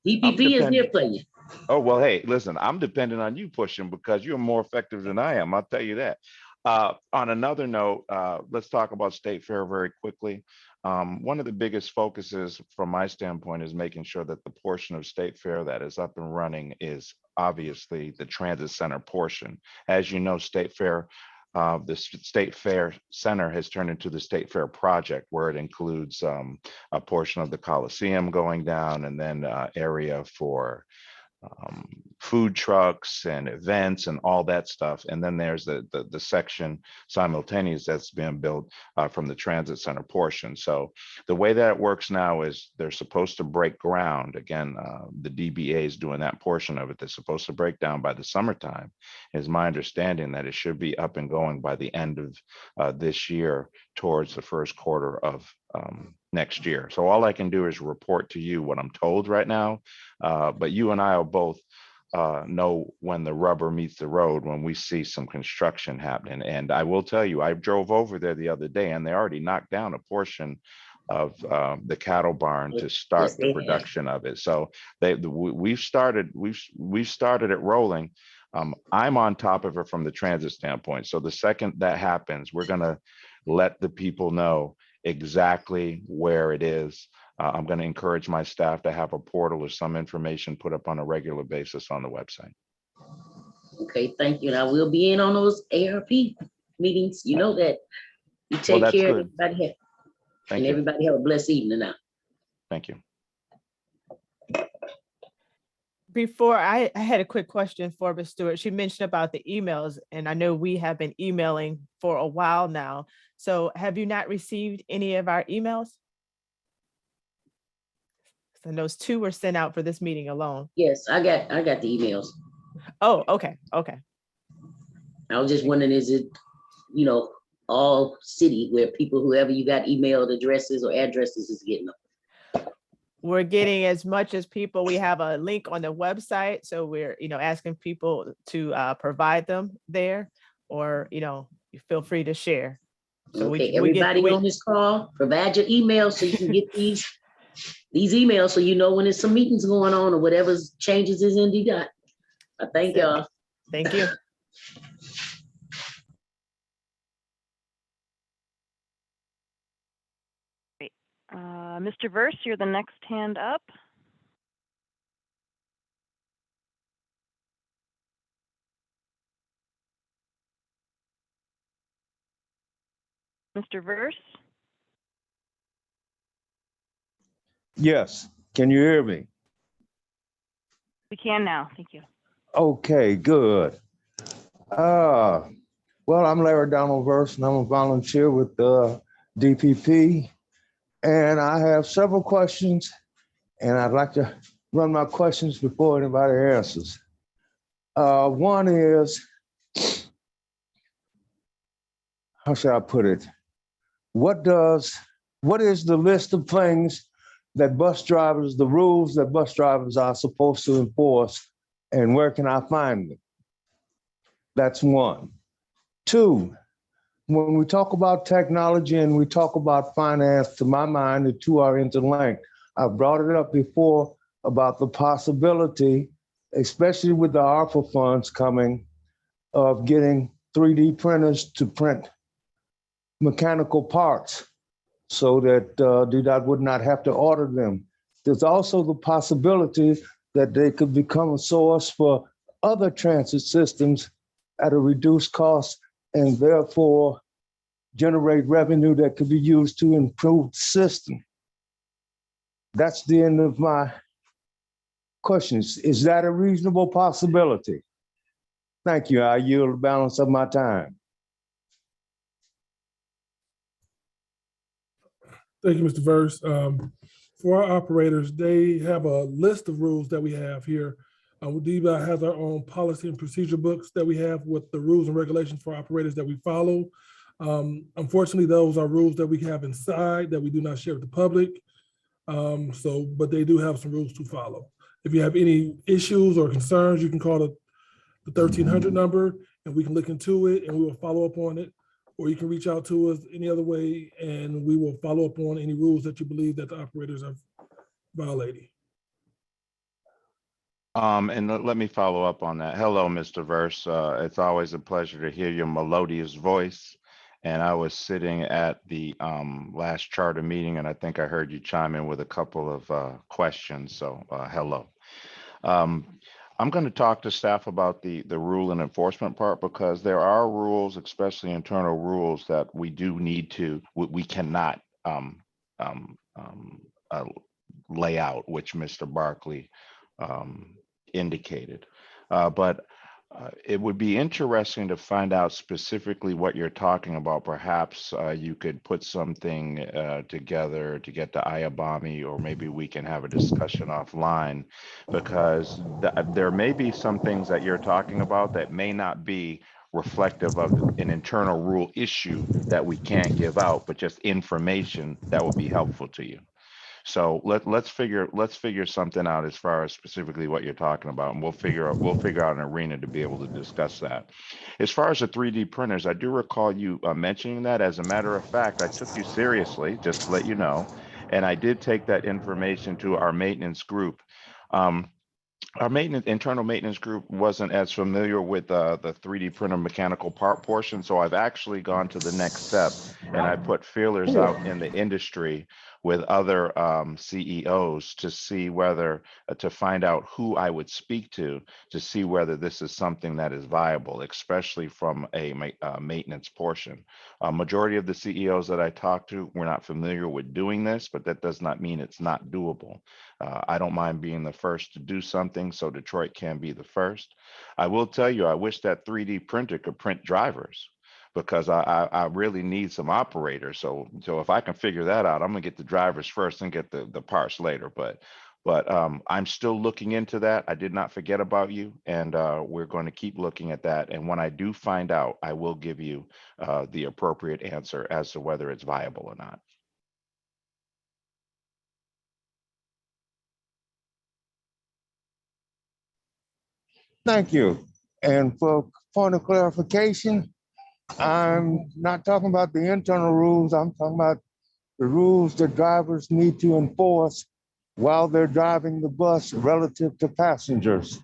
DPP is here for you. Oh well, hey, listen, I'm depending on you pushing because you're more effective than I am. I'll tell you that. On another note, let's talk about State Fair very quickly. One of the biggest focuses from my standpoint is making sure that the portion of State Fair that is up and running is obviously the transit center portion. As you know, State Fair. The State Fair Center has turned into the State Fair Project, where it includes a portion of the Coliseum going down and then area for food trucks and events and all that stuff. And then there's the section simultaneous that's being built from the transit center portion. So the way that it works now is they're supposed to break ground. Again, the DBA is doing that portion of it. They're supposed to break down by the summertime. Is my understanding that it should be up and going by the end of this year towards the first quarter of next year. So all I can do is report to you what I'm told right now. But you and I will both know when the rubber meets the road, when we see some construction happening. And I will tell you, I drove over there the other day and they already knocked down a portion of the cattle barn to start the production of it. So we've started it rolling. I'm on top of it from the transit standpoint. So the second that happens, we're going to let the people know exactly where it is. I'm going to encourage my staff to have a portal or some information put up on a regular basis on the website. Okay, thank you. And I will be in on those ARP meetings. You know that. You take that's care good. of everybody. Thank you. Everybody have a blessed evening now. Thank you. Before I had a quick question for Ms. Stewart. She mentioned about the emails, and I know we have been emailing for a while now. So have you not received any of our emails? And those 2 were sent out for this meeting alone. Yes, I got the emails. Oh, okay. Okay. I was just wondering, is it, all city where people, whoever you got email addresses or addresses is getting them? We're getting as much as people. We have a link on the website. So we're, asking people to provide them there, or, you feel free to share. So okay, everybody on this call, provide your email so you can get these emails so you know when there's some meetings going on or whatever changes is in Ddot. I thank y'all. Thank you. Great. Mr. Verse, you're the next hand up. Mr. Verse? Yes, can you hear me? We can now, thank you. Okay, good. Well, I'm Larry Donald Verse, and I'm a volunteer with the DPP, and I have several questions, and I'd like to run my questions before anybody answers. One is, how should I put it? What is the list of things that bus drivers, the rules that bus drivers are supposed to enforce, and where can I find them? That's one. Two, when we talk about technology and we talk about finance, to my mind, the 2 are interlinked. I've brought it up before about the possibility, especially with the ARPA funds coming, of getting 3D printers to print mechanical parts so that Ddot would not have to order them. There's also the possibility that they could become a source for other transit systems at a reduced cost and therefore generate revenue that could be used to improve the system. That's the end of my questions. Is that a reasonable possibility? Thank you. I yield the balance of my time. Thank you, Mr. Verse. For our operators, they have a list of rules that we have here. Ddot has our own policy and procedure books that we have with the rules and regulations for operators that we follow. Unfortunately, those are rules that we have inside that we do not share with the public. But they do have some rules to follow. If you have any issues or concerns, you can call the 1300 number and we can look into it and we will follow up on it. Or you can reach out to us any other way and we will follow up on any rules that you believe that the operators are violating. And let me follow up on that. Hello, Mr. Verse. It's always a pleasure to hear your melodious voice. And I was sitting at the last charter meeting, and I think I heard you chime in with a couple of questions. So hello. I'm going to talk to staff about the rule and enforcement part, because there are rules, especially internal rules, that we do need to, we cannot lay out, which Mr. Barkley indicated. But it would be interesting to find out specifically what you're talking about. Perhaps you could put something together to get to Ayabami, or maybe we can have a discussion offline, because there may be some things that you're talking about that may not be reflective of an internal rule issue that we can't give out, but just information that will be helpful to you. So let's figure something out as far as specifically what you're talking about, and we'll figure out an arena to be able to discuss that. As far as the 3D printers, I do recall you mentioning that. As a matter of fact, I took you seriously, just to let you know, and I did take that information to our maintenance group. Our internal maintenance group wasn't as familiar with the 3D printer mechanical part portion, so I've actually gone to the next step, and I put feelers out in the industry with other CEOs to see whether to find out who I would speak to see whether this is something that is viable, especially from a maintenance portion. Majority of the CEOs that I talked to were not familiar with doing this, but that does not mean it's not doable. I don't mind being the first to do something, so Detroit can be the first. I will tell you, I wish that 3D printer could print drivers, because I really need some operators. So if I can figure that out, I'm gonna get the drivers first and get the parts later. But I'm still looking into that. I did not forget about you, and we're going to keep looking at that. And when I do find out, I will give you the appropriate answer as to whether it's viable or not. Thank you. And for point of clarification, I'm not talking about the internal rules. I'm talking about the rules that drivers need to enforce while they're driving the bus relative to passengers.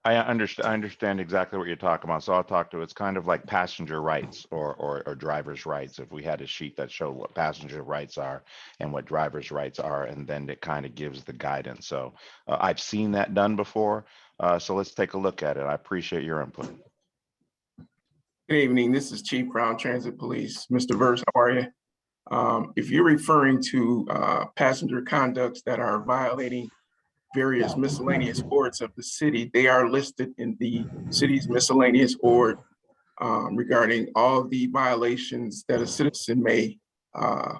I understand exactly what you're talking about. So I'll talk to, it's kind of like passenger rights or driver's rights. If we had a sheet that showed what passenger rights are and what driver's rights are, and then it kind of gives the guidance. So I've seen that done before. So let's take a look at it. I appreciate your input. Good evening. This is Chief Ground Transit Police. Mr. Verse, how are you? If you're referring to passenger conducts that are violating various miscellaneous orders of the city, they are listed in the city's miscellaneous order regarding all of the violations that a citizen may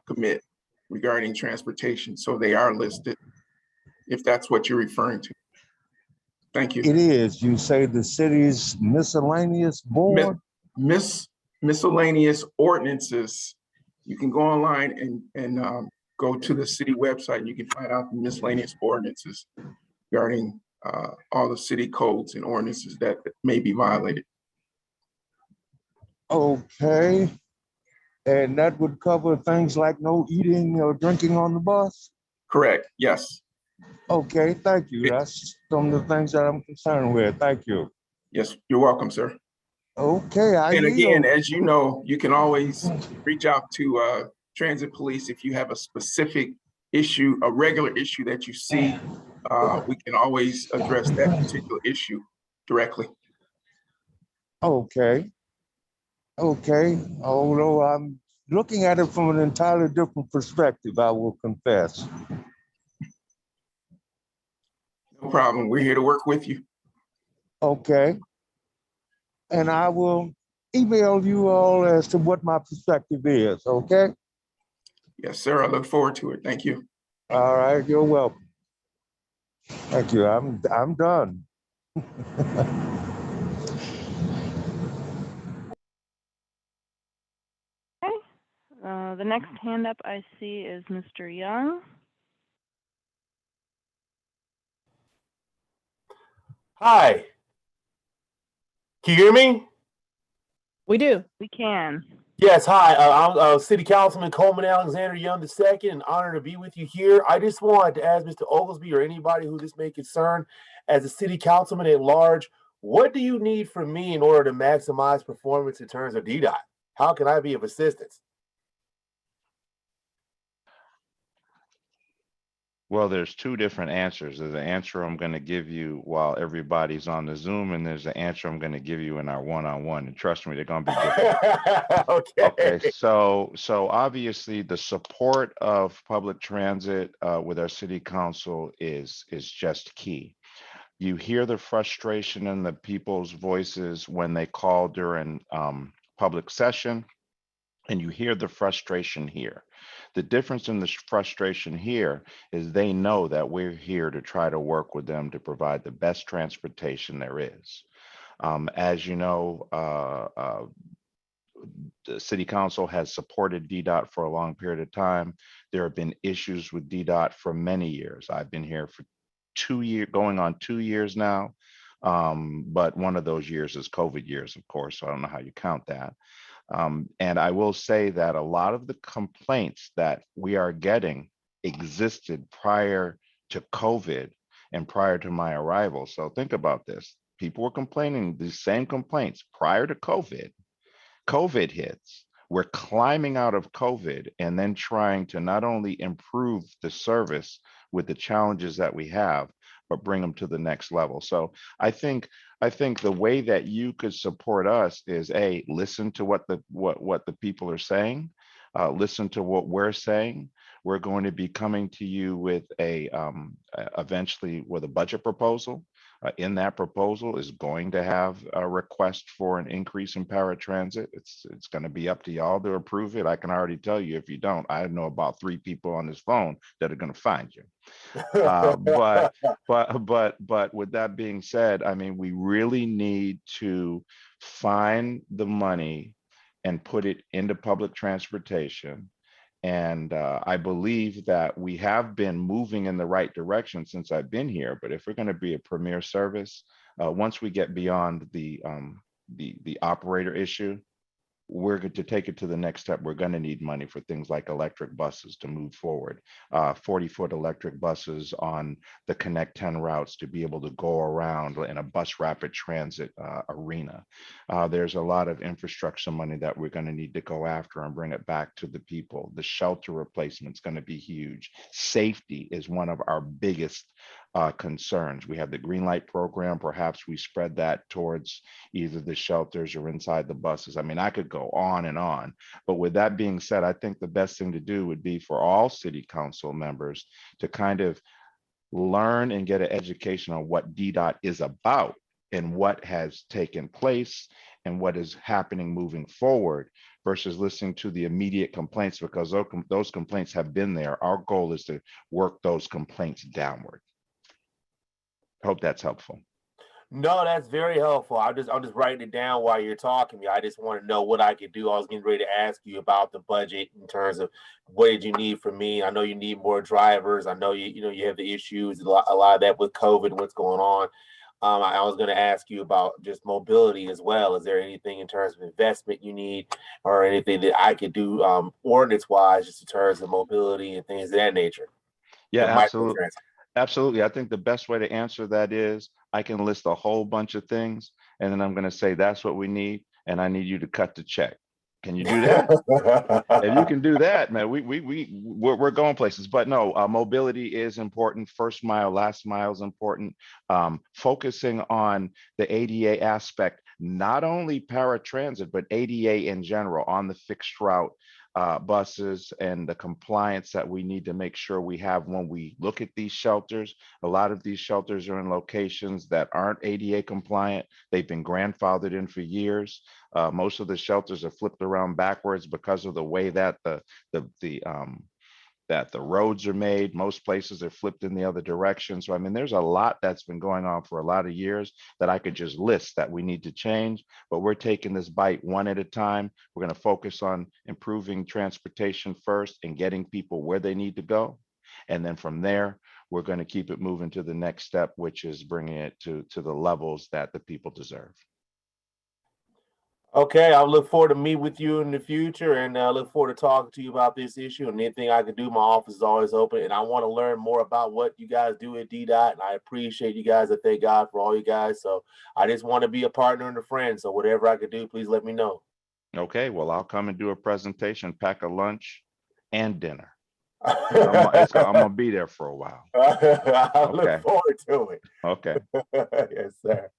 commit regarding transportation. So they are listed, if that's what you're referring to. Thank you. It is. You say the city's miscellaneous board? Miscellaneous ordinances. You can go online and go to the city website, and you can find out the miscellaneous ordinances regarding all the city codes and ordinances that may be violated. Okay. And that would cover things like no eating or drinking on the bus? Correct, yes. Okay, thank you. That's some of the things that I'm concerned with. Thank you. Yes, you're welcome, sir. Okay, and again, as you know, you can always reach out to Transit Police if you have a specific issue, a regular issue that you see. We can always address that particular issue directly. Okay. Okay, although I'm looking at it from an entirely different perspective, I will confess. No problem. We're here to work with you. Okay. And I will email you all as to what my perspective is, okay? Yes, sir. I look forward to it. Thank you. All right, you're welcome. Thank you. I'm done. Okay. The next hand up I see is Mr. Young. Hi. Can you hear me? We do. We can. Yes, hi. I'm City Councilman Coleman Alexander Young II, and honored to be with you here. I just wanted to ask Mr. Oglesby or anybody who this may concern, as a city councilman at large, what do you need from me in order to maximize performance in terms of Ddot? How can I be of assistance? Well, there's two different answers. There's an answer I'm going to give you while everybody's on the Zoom, and there's an answer I'm going to give you in our one-on-one. And trust me, they're going to be different. Okay, so obviously the support of public transit with our city council is just key. You hear the frustration in the people's voices when they call during public session, and you hear the frustration here. The difference in the frustration here is they know that we're here to try to work with them to provide the best transportation there is. As you know, the city council has supported Ddot for a long period of time. There have been issues with Ddot for many years. I've been here for 2 years, going on 2 years now. But one of those years is COVID years, of course, so I don't know how you count that. And I will say that a lot of the complaints that we are getting existed prior to COVID and prior to my arrival. So think about this. People were complaining these same complaints prior to COVID. COVID hits. We're climbing out of COVID and then trying to not only improve the service with the challenges that we have, but bring them to the next level. So I think the way that you could support us is listen to what the people are saying, listen to what we're saying. We're going to be coming to you with eventually with a budget proposal. In that proposal is going to have a request for an increase in paratransit. It's going to be up to y'all to approve it. I can already tell you, if you don't, I know about 3 people on this phone that are going to find you. But with that being said, I mean, we really need to find the money and put it into public transportation. And I believe that we have been moving in the right direction since I've been here. But if we're going to be a premier service, once we get beyond the operator issue, we're going to take it to the next step. We're going to need money for things like electric buses to move forward, 40-foot electric buses on the Connect 10 routes to be able to go around in a bus rapid transit arena. There's a lot of infrastructure money that we're going to need to go after and bring it back to the people. The shelter replacement is going to be huge. Safety is one of our biggest concerns. We have the green light program. Perhaps we spread that towards either the shelters or inside the buses. I mean, I could go on and on, but with that being said, I think the best thing to do would be for all city council members to kind of learn and get an education on what Ddot is about and what has taken place and what is happening moving forward versus listening to the immediate complaints, because those complaints have been there. Our goal is to work those complaints downward. Hope that's helpful. No, that's very helpful. I'm just writing it down while you're talking to me. I just want to know what I could do. I was getting ready to ask you about the budget in terms of what did you need from me. I know you need more drivers. I know you have the issues, a lot of that with COVID and what's going on. I was going to ask you about just mobility as well. Is there anything in terms of investment you need or anything that I could do ordinance wise just in terms of mobility and things of that nature? Yeah, absolutely. Absolutely. I think the best way to answer that is I can list a whole bunch of things and then I'm going to say that's what we need and I need you to cut the check. Can you do that? If you can do that, man, we're going places. But no, mobility is important. First mile, last mile is important. Focusing on the ADA aspect, not only paratransit, but ADA in general on the fixed route buses and the compliance that we need to make sure we have when we look at these shelters. A lot of these shelters are in locations that aren't ADA compliant. They've been grandfathered in for years. Most of the shelters are flipped around backwards because of the way that that the roads are made. Most places are flipped in the other direction. So, I mean, there's a lot that's been going on for a lot of years that I could just list that we need to change, but we're taking this bite one at a time. We're going to focus on improving transportation first and getting people where they need to go. And then from there, we're going to keep it moving to the next step, which is bringing it to the levels that the people deserve. Okay, I look forward to meet with you in the future and look forward to talking to you about this issue and anything I can do. My office is always open and I want to learn more about what you guys do at Ddot. And I appreciate you guys. I thank God for all you guys. So I just want to be a partner and a friend. So whatever I can do, please let me know. Okay, well, I'll come and do a presentation, pack a lunch and dinner. I'm gonna be there for a while. I Okay. look forward to it. Okay. Yes, sir.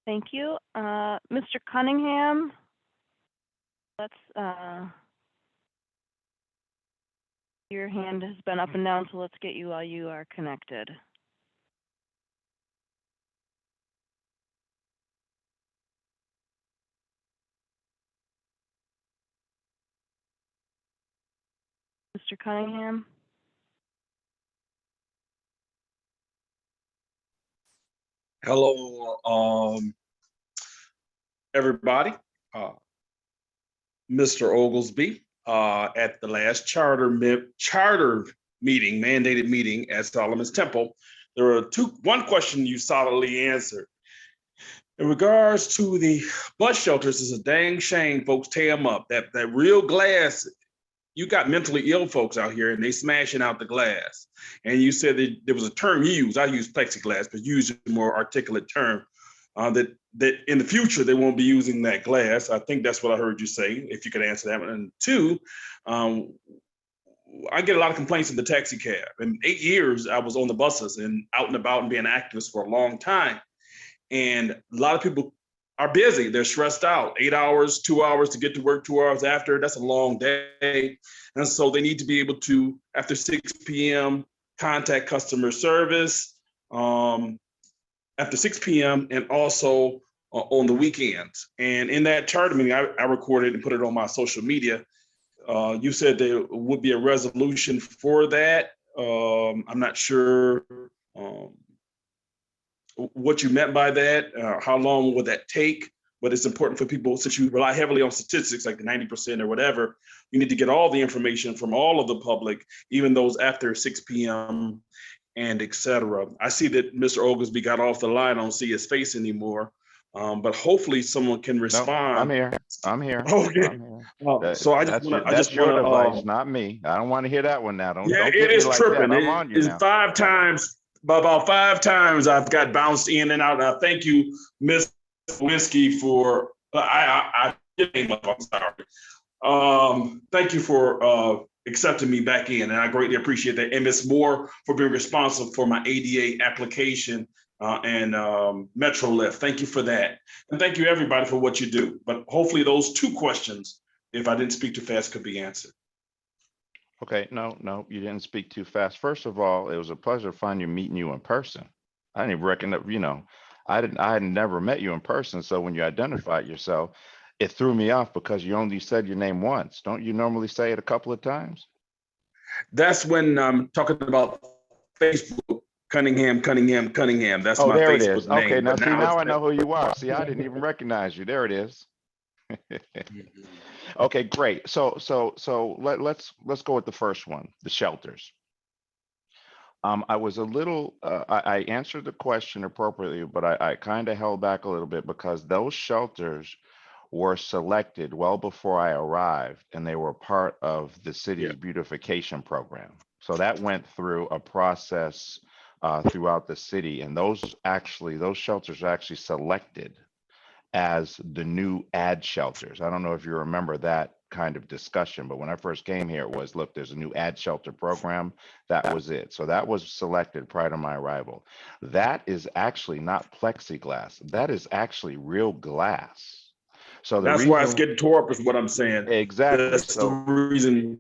Thank you. Mr. Cunningham, let's, your hand has been up and down, so let's get you while you are connected. Mr. Cunningham? Hello, everybody. Mr. Oglesby, at the last charter meeting, mandated meeting at Solomon's Temple, there were one question you solidly answered. In regards to the bus shelters, it's a dang shame folks tear them up. That real glass, you got mentally ill folks out here and they smashing out the glass. And you said that there was a term you used. I use plexiglass, but you used a more articulate term that in the future they won't be using that glass. I think that's what I heard you say. If you could answer that one. And two, I get a lot of complaints in the taxi cab. In 8 years, I was on the buses and out and about and being activists for a long time. And a lot of people are busy. They're stressed out. 8 hours, 2 hours to get to work, 2 hours after. That's a long day. And so they need to be able to, after 6 p.m., contact customer service after 6 p.m. and also on the weekends. And in that charter meeting, I recorded and put it on my social media. You said there would be a resolution for that. I'm not sure what you meant by that. How long would that take? But it's important for people, since you rely heavily on statistics like the 90% or whatever, you need to get all the information from all of the public, even those after 6 p.m. and et cetera. I see that Mr. Oglesby got off the line. I don't see his face anymore. But hopefully someone can respond. No, I'm here. I'm here. Okay. I'm here. So I just That's your device, not me. I don't want to hear that one now. Don't it get me is like tripping. that. I'm on you It's now. 5 times, about 5 times I've got bounced in and out. And I thank you, Ms. Whiskey, for I name up. I'm sorry. Thank you for accepting me back in, and I greatly appreciate that. And Ms. Moore for being responsible for my ADA application and Metro Lift. Thank you for that, and thank you everybody for what you do. But hopefully those 2 questions, if I didn't speak too fast, could be answered. Okay, no, you didn't speak too fast. First of all, it was a pleasure meeting you in person. I didn't even reckon that, I had never met you in person. So when you identified yourself, it threw me off because you only said your name once. Don't you normally say it a couple of times? That's when I'm talking about Facebook, Cunningham. That's my there it Facebook is. name. Okay, now But see, now it's I know who you are. See, I didn't even recognize you. There it is. Okay, great. So let's go with the first one, the shelters. I was a little, I answered the question appropriately, but I kind of held back a little bit because those shelters were selected well before I arrived, and they were part of the city's beautification program. So that went through a process throughout the city, and those shelters are actually selected as the new ad shelters. I don't know if you remember that kind of discussion, but when I first came here, it was, look, there's a new ad shelter program. That was it. So that was selected prior to my arrival. That is actually not plexiglass. That is actually real glass. So that's why it's getting tore up is what I'm saying. Exactly. That's the reason.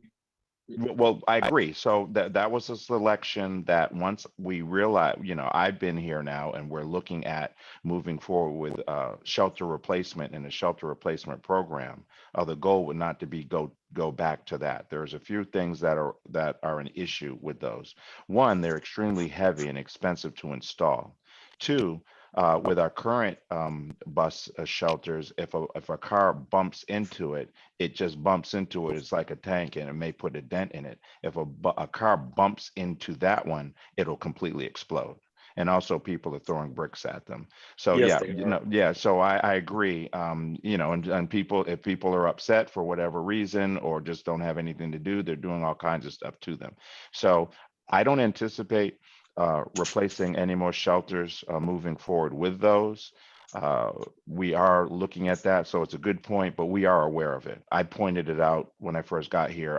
Well, I agree. So that was a selection that once we realized, I've been here now and we're looking at moving forward with shelter replacement and a shelter replacement program. The goal would not to be go back to that. There's a few things that are an issue with those. One, they're extremely heavy and expensive to install. Two, with our current bus shelters, if a car bumps into it, it just bumps into it. It's like a tank and it may put a dent in it. If a car bumps into that one, it'll completely explode. And also people are throwing bricks at them. So Yes, so I agree. And people, if people are upset for whatever reason or just don't have anything to do, they're doing all kinds of stuff to them. So I don't anticipate replacing any more shelters moving forward with those. We are looking at that, so it's a good point, but we are aware of it. I pointed it out when I first got here.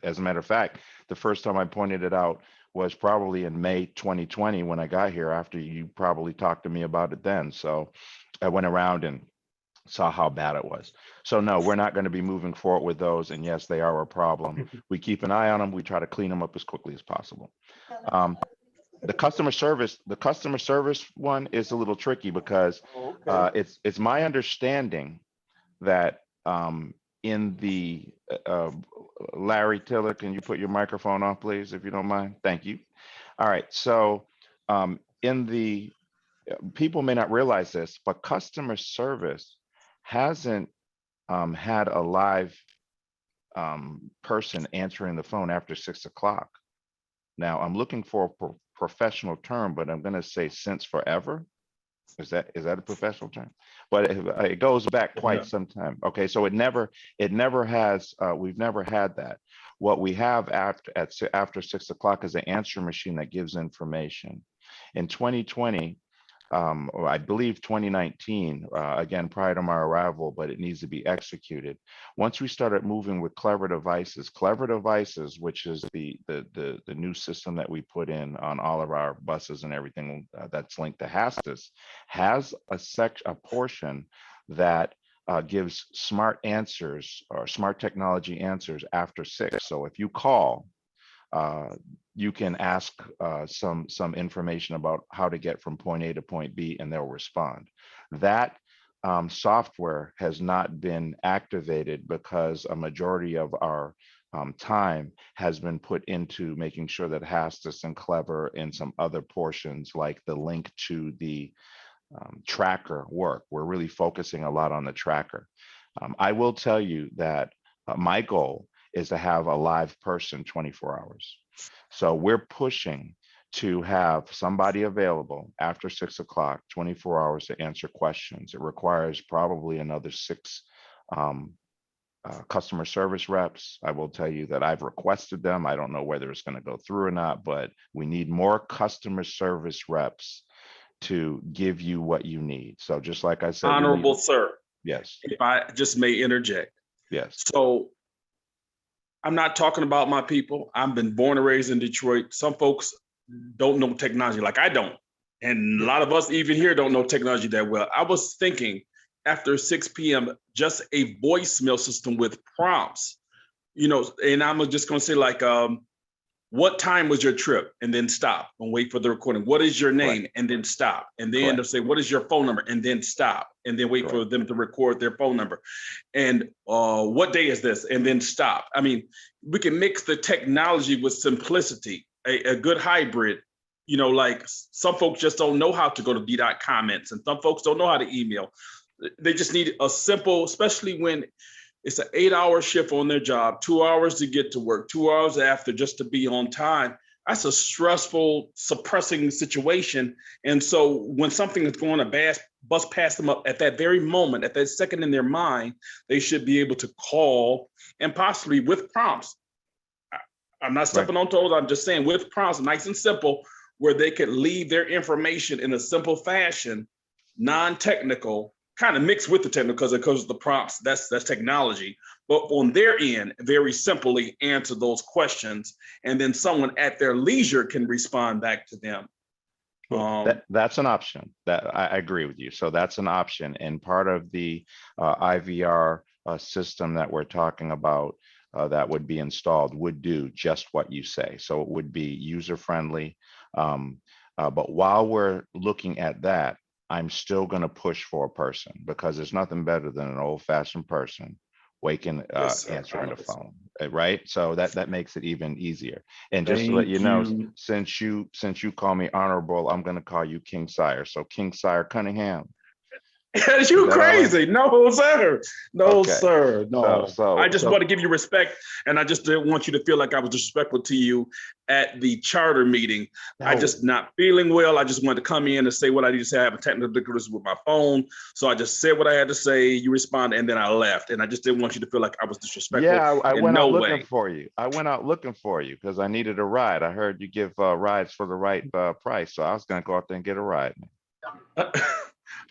As a matter of fact, the first time I pointed it out was probably in May 2020 when I got here, after you probably talked to me about it then. So I went around and saw how bad it was. So no, we're not going to be moving forward with those. And yes, they are a problem. We keep an eye on them. We try to clean them up as quickly as possible. The customer service one is a little tricky because it's my understanding that in the Larry Tiller, can you put your microphone on, please, if you don't mind? Thank you. All right. So in the people may not realize this, but customer service hasn't had a live person answering the phone after 6 o'clock. Now I'm looking for a professional term, but I'm going to say since forever. Is that a professional term? But it goes back quite some time. Okay, so it never has. We've never had that. What we have after 6 o'clock is an answer machine that gives information. In 2020, or I believe 2019, again, prior to my arrival, but it needs to be executed. Once we started moving with Clever Devices, which is the new system that we put in on all of our buses and everything that's linked to HASTIS, has a portion that gives smart answers or smart technology answers after 6. So if you call, you can ask some information about how to get from point A to point B, and they'll respond. That software has not been activated because a majority of our time has been put into making sure that HASTIS and Clever and some other portions like the link to the tracker work. We're really focusing a lot on the tracker. I will tell you that my goal is to have a live person 24 hours. So we're pushing to have somebody available after 6 o'clock, 24 hours to answer questions. It requires probably another 6 customer service reps. I will tell you that I've requested them. I don't know whether it's going to go through or not, but we need more customer service reps to give you what you need. So just like I said, Honorable sir. Yes. If I just may interject. Yes. So I'm not talking about my people. I've been born and raised in Detroit. Some folks don't know technology like I don't. And a lot of us even here don't know technology that well. I was thinking after 6 p.m., just a voicemail system with prompts, and I'm just going to say like, what time was your trip? And then stop and wait for the recording. What is your name? Correct. And then stop. And then they'll say, what is your phone number? And then stop. And then wait Correct. For them to record their phone number. And what day is this? And then stop. I mean, we can mix the technology with simplicity, a good hybrid. Like some folks just don't know how to go to Ddot comments, and some folks don't know how to email. They just need a simple, especially when it's an 8-hour shift on their job, 2 hours to get to work, 2 hours after just to be on time. That's a stressful, suppressing situation. And so when something is going to bus past them up at that very moment, at that second in their mind, they should be able to call and possibly with prompts. I'm not stepping on toes. I'm just saying with prompts, nice and simple, where they could leave their information in a simple fashion, non-technical, kind of mixed with the technical because of the prompts, that's technology. But on their end, very simply answer those questions, and then someone at their leisure can respond back to them. That's an option. That I agree with you. So that's an option, and part of the IVR system that we're talking about that would be installed would do just what you say. So it would be user friendly. But while we're looking at that, I'm still going to push for a person, because there's nothing better than an old-fashioned person waking answering the phone, right? So that makes it even easier. And just to let you know, since you call me honorable, I'm going to call you King Sire. So King Sire Cunningham. You crazy? Right? No, sir. No, okay. sir. No. So I just want to give you respect, and I just didn't want you to feel like I was disrespectful to you at the charter meeting. No. I just not feeling well. I just wanted to come in and say what I need to say. I have a technical difficulty with my phone, so I just said what I had to say. You responded, and then I left. And I just didn't want you to feel like I was disrespectful. Yeah, I went out looking for you. I went out looking for you because I needed a ride. I heard you give rides for the right price, so I was going to go out there and get a ride.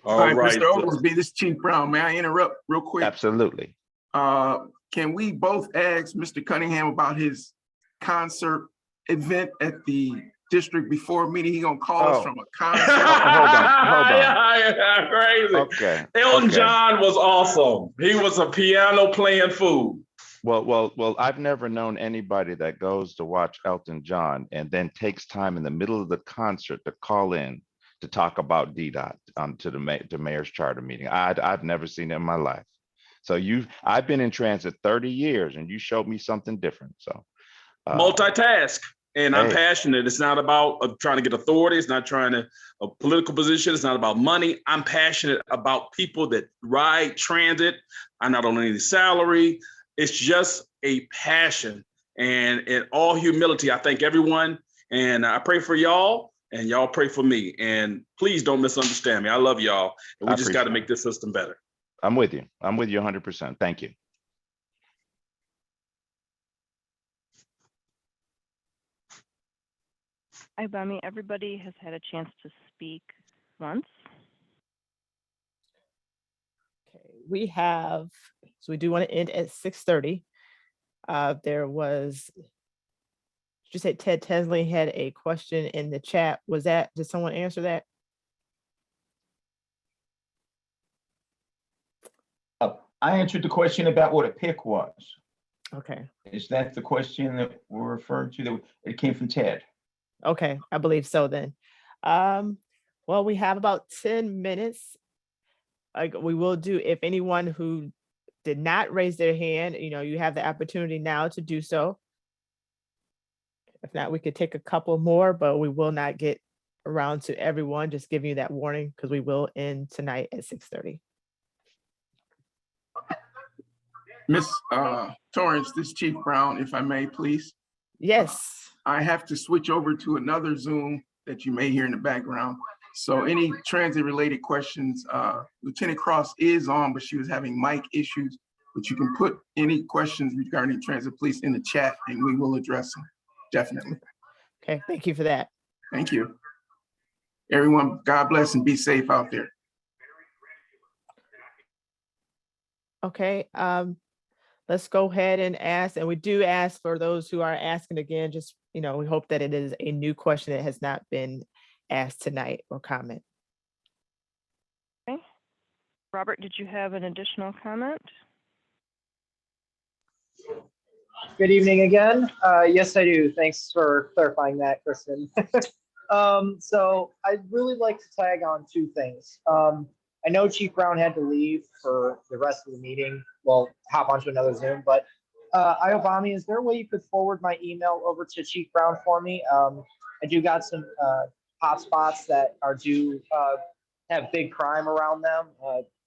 All right, right. Mr. Oglesby, this is Chief Brown. May I interrupt real quick? Absolutely. Can we both ask Mr. Cunningham about his concert event at the district before meeting? He gonna call us from a concert. Hold on. Yeah, crazy. Okay. Elton okay. John was awesome. He was a piano playing fool. Well, I've never known anybody that goes to watch Elton John and then takes time in the middle of the concert to call in to talk about Ddot to the mayor's charter meeting. I've never seen it in my life. So I've been in transit 30 years and you showed me something different. So Multitask. And I'm Hey. passionate. It's not about trying to get authority. It's not trying to a political position. It's not about money. I'm passionate about people that ride transit. I'm not on any salary. It's just a passion. And in all humility, I thank everyone. And I pray for y'all and y'all pray for me. And please don't misunderstand me. I love y'all. And we just got to make this system better. I'm with you. I'm with you 100%. Thank you. Ibami, everybody has had a chance to speak once. Okay, we have, so we do want to end at 6:30. There was, you said Ted Tesley had a question in the chat. Did someone answer that? I answered the question about what a pick was. Okay. Is that the question that we're referring to? That it came from Ted. Okay, I believe so then. Well, we have about 10 minutes. We will do, if anyone who did not raise their hand, you have the opportunity now to do so. If not, we could take a couple more, but we will not get around to everyone, just giving you that warning because we will end tonight at 6:30. Miss Torrance, this is Chief Brown, if I may, please. Yes. I have to switch over to another Zoom that you may hear in the background. So any transit-related questions, Lieutenant Cross is on, but she was having mic issues. But you can put any questions regarding transit police in the chat and we will address them, definitely. Okay, thank you for that. Thank you. Everyone, God bless and be safe out there. Okay, let's go ahead and ask, and we do ask for those who are asking again, just, we hope that it is a new question that has not been asked tonight or comment. Okay. Robert, did you have an additional comment? Good evening again. Yes, I do. Thanks for clarifying that, Kristen. So I'd really like to tag on two things. I know Chief Brown had to leave for the rest of the meeting. Well, hop onto another Zoom, but Iobami, is there a way you could forward my email over to Chief Brown for me? I do got some hotspots that have big crime around them.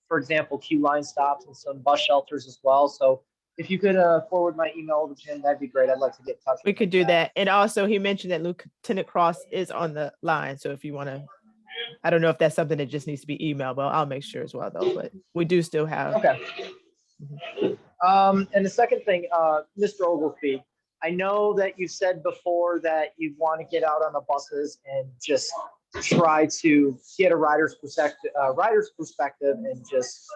For example, queue line stops and some bus shelters as well. So if you could forward my email over to him, that'd be great. I'd like to get in touch. We could do that. And also he mentioned that Lieutenant Cross is on the line. So if you want to, I don't know if that's something that just needs to be emailed, but I'll make sure as well though, but we do still have. Okay. And the second thing, Mr. Oglesby, I know that you said before that you want to get out on the buses and just try to get a rider's perspective and just,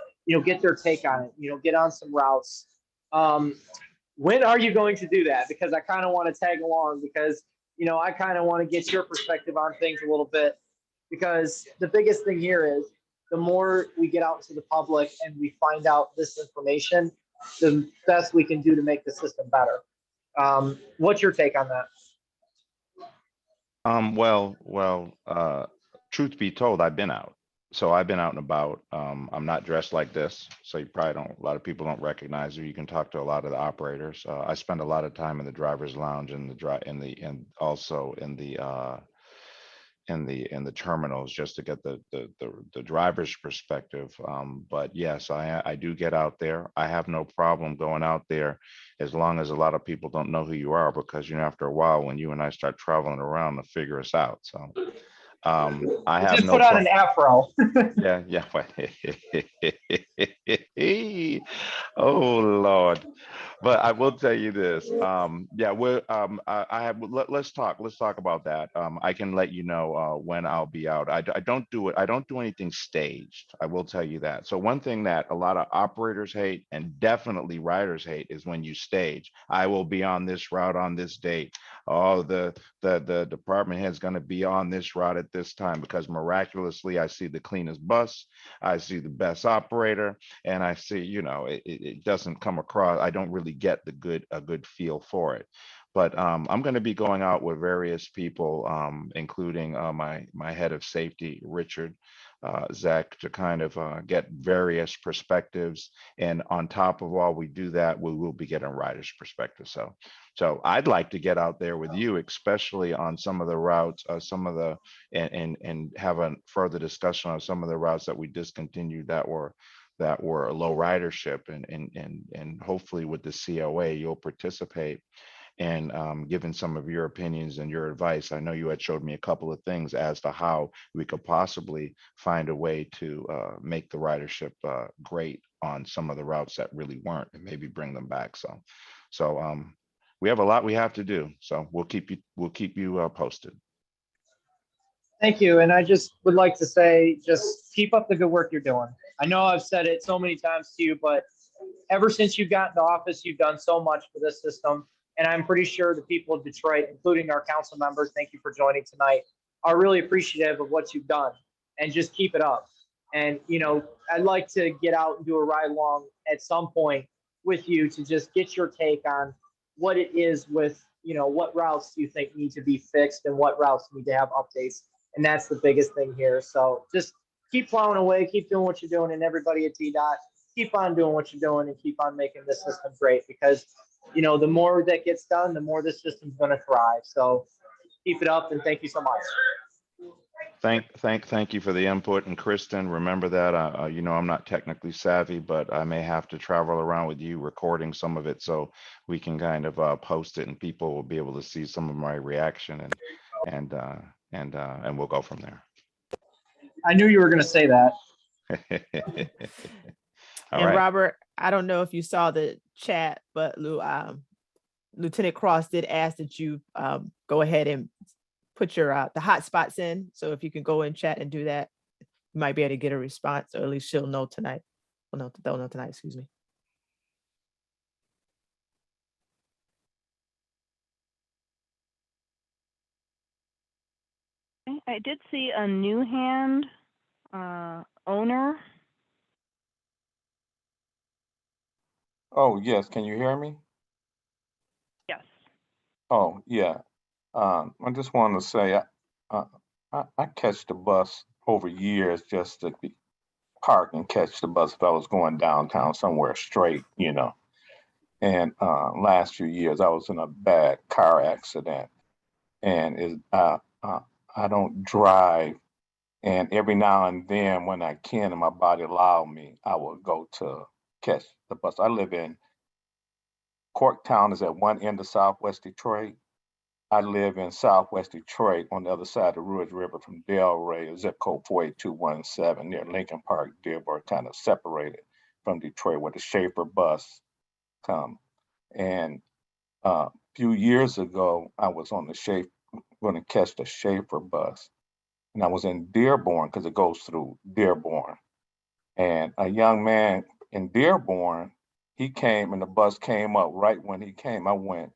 get their take on it, get on some routes. When are you going to do that? Because I kind of want to tag along because, I kind of want to get your perspective on things a little bit, because the biggest thing here is the more we get out to the public and we find out this information, the best we can do to make the system better. What's your take on that? Truth be told, I've been out. So I've been out and about. I'm not dressed like this, so you probably don't. A lot of people don't recognize you. You can talk to a lot of the operators. I spend a lot of time in the driver's lounge and also in the terminals just to get the driver's perspective. But yes, I do get out there. I have no problem going out there as long as a lot of people don't know who you are, because after a while when you and I start traveling around, to figure us out. So I have just no put on an afro. yeah. Oh Lord. But I will tell you this. Yeah, I have. Let's talk. Let's talk about that. I can let you know when I'll be out. I don't do it. I don't do anything staged. I will tell you that. So one thing that a lot of operators hate, and definitely riders hate, is when you stage. I will be on this route on this date. Oh, the department head's going to be on this route at this time because miraculously I see the cleanest bus, I see the best operator, and I see, it doesn't come across. I don't really get a good feel for it. But I'm going to be going out with various people, including my head of safety, Richard, Zach, to kind of get various perspectives. And on top of all we do that, we will be getting riders' perspective. So I'd like to get out there with you, especially on some of the routes, and have a further discussion on some of the routes that we discontinued that were low ridership, and hopefully with the COA you'll participate and giving some of your opinions and your advice. I know you had showed me a couple of things as to how we could possibly find a way to make the ridership great on some of the routes that really weren't, and maybe bring them back. So we have a lot we have to do. So we'll keep you posted. Thank you. And I just would like to say, just keep up the good work you're doing. I know I've said it so many times to you, but ever since you got into office, you've done so much for this system. And I'm pretty sure the people of Detroit, including our council members, thank you for joining tonight, are really appreciative of what you've done, and just keep it up. And, I'd like to get out and do a ride along at some point with you to just get your take on what it is with, what routes do you think need to be fixed and what routes need to have updates. And that's the biggest thing here. So just keep plowing away, keep doing what you're doing, and everybody at Ddot, keep on doing what you're doing and keep on making this system great, because the more that gets done, the more this system's going to thrive. So keep it up, and thank you so much. Thank you for the input. And Kristen, remember that I'm not technically savvy, but I may have to travel around with you recording some of it so we can kind of post it and people will be able to see some of my reaction, and we'll go from there. I knew you were going to say that. All right. Robert, I don't know if you saw the chat, but Lieutenant Cross did ask that you go ahead and put your the hotspots in. So if you can go in chat and do that, you might be able to get a response, or at least she'll know tonight. They'll know tonight, excuse me. I did see a new hand, owner. Oh, yes. Can you hear me? Yes. Oh, yeah. I just want to say I catch the bus over years just to park and catch the bus if I was going downtown somewhere straight, And last few years I was in a bad car accident, and I don't drive. And every now and then when I can and my body allow me, I will go to catch the bus. I live in Corktown, is at one end of Southwest Detroit. I live in Southwest Detroit on the other side of the Rouge River from Delray, zip code 48217, near Lincoln Park, Dearborn, kind of separated from Detroit where the Schaefer bus come. And a few years ago, I was on the going to catch the Schaefer bus. And I was in Dearborn because it goes through Dearborn. And a young man in Dearborn, he came and the bus came up right when he came. I went,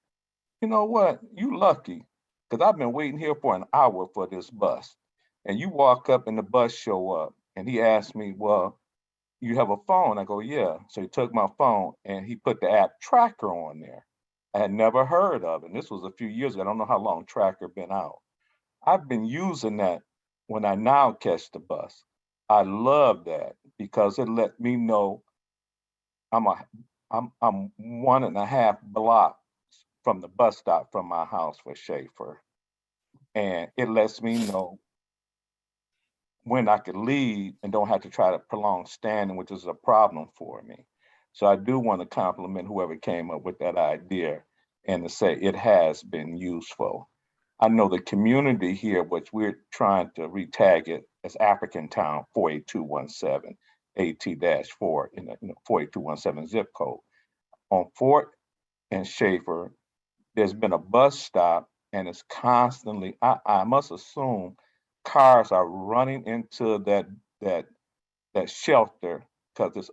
you know what? You lucky, because I've been waiting here for an hour for this bus. And you walk up and the bus show up. And he asked me, well, you have a phone? I go, yeah. So he took my phone and he put the app Tracker on there. I had never heard of it. And this was a few years ago. I don't know how long Tracker been out. I've been using that when I now catch the bus. I love that because it let me know I'm 1.5 blocks from the bus stop from my house for Schaefer. And it lets me know when I could leave and don't have to try to prolong standing, which is a problem for me. So I do want to compliment whoever came up with that idea and to say it has been useful. I know the community here, which we're trying to retag it as African Town 48217, AT-4 in the 48217 zip code. On 4th and Schaefer, there's been a bus stop and it's constantly, I must assume cars are running into that shelter because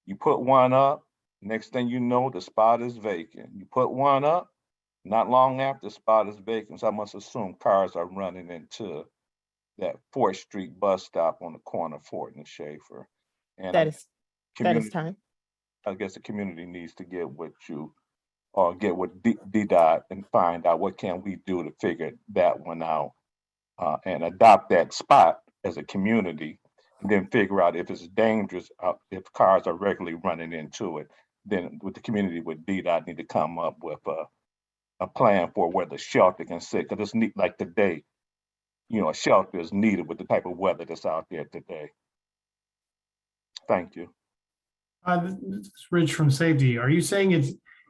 you put one up, next thing you know, the spot is vacant. You put one up, not long after the spot is vacant. So I must assume cars are running into that 4th Street bus stop on the corner of 4th and Schaefer. And That is community, time. I guess the community needs to get with you or get with Ddot and find out what can we do to figure that one out and adopt that spot as a community, and then figure out if it's dangerous, if cars are regularly running into it, then with the community with Ddot need to come up with a plan for where the shelter can sit. Because it's neat, like today, a shelter is needed with the type of weather that's out there today. Thank you. This is Rich from Safety. Are you saying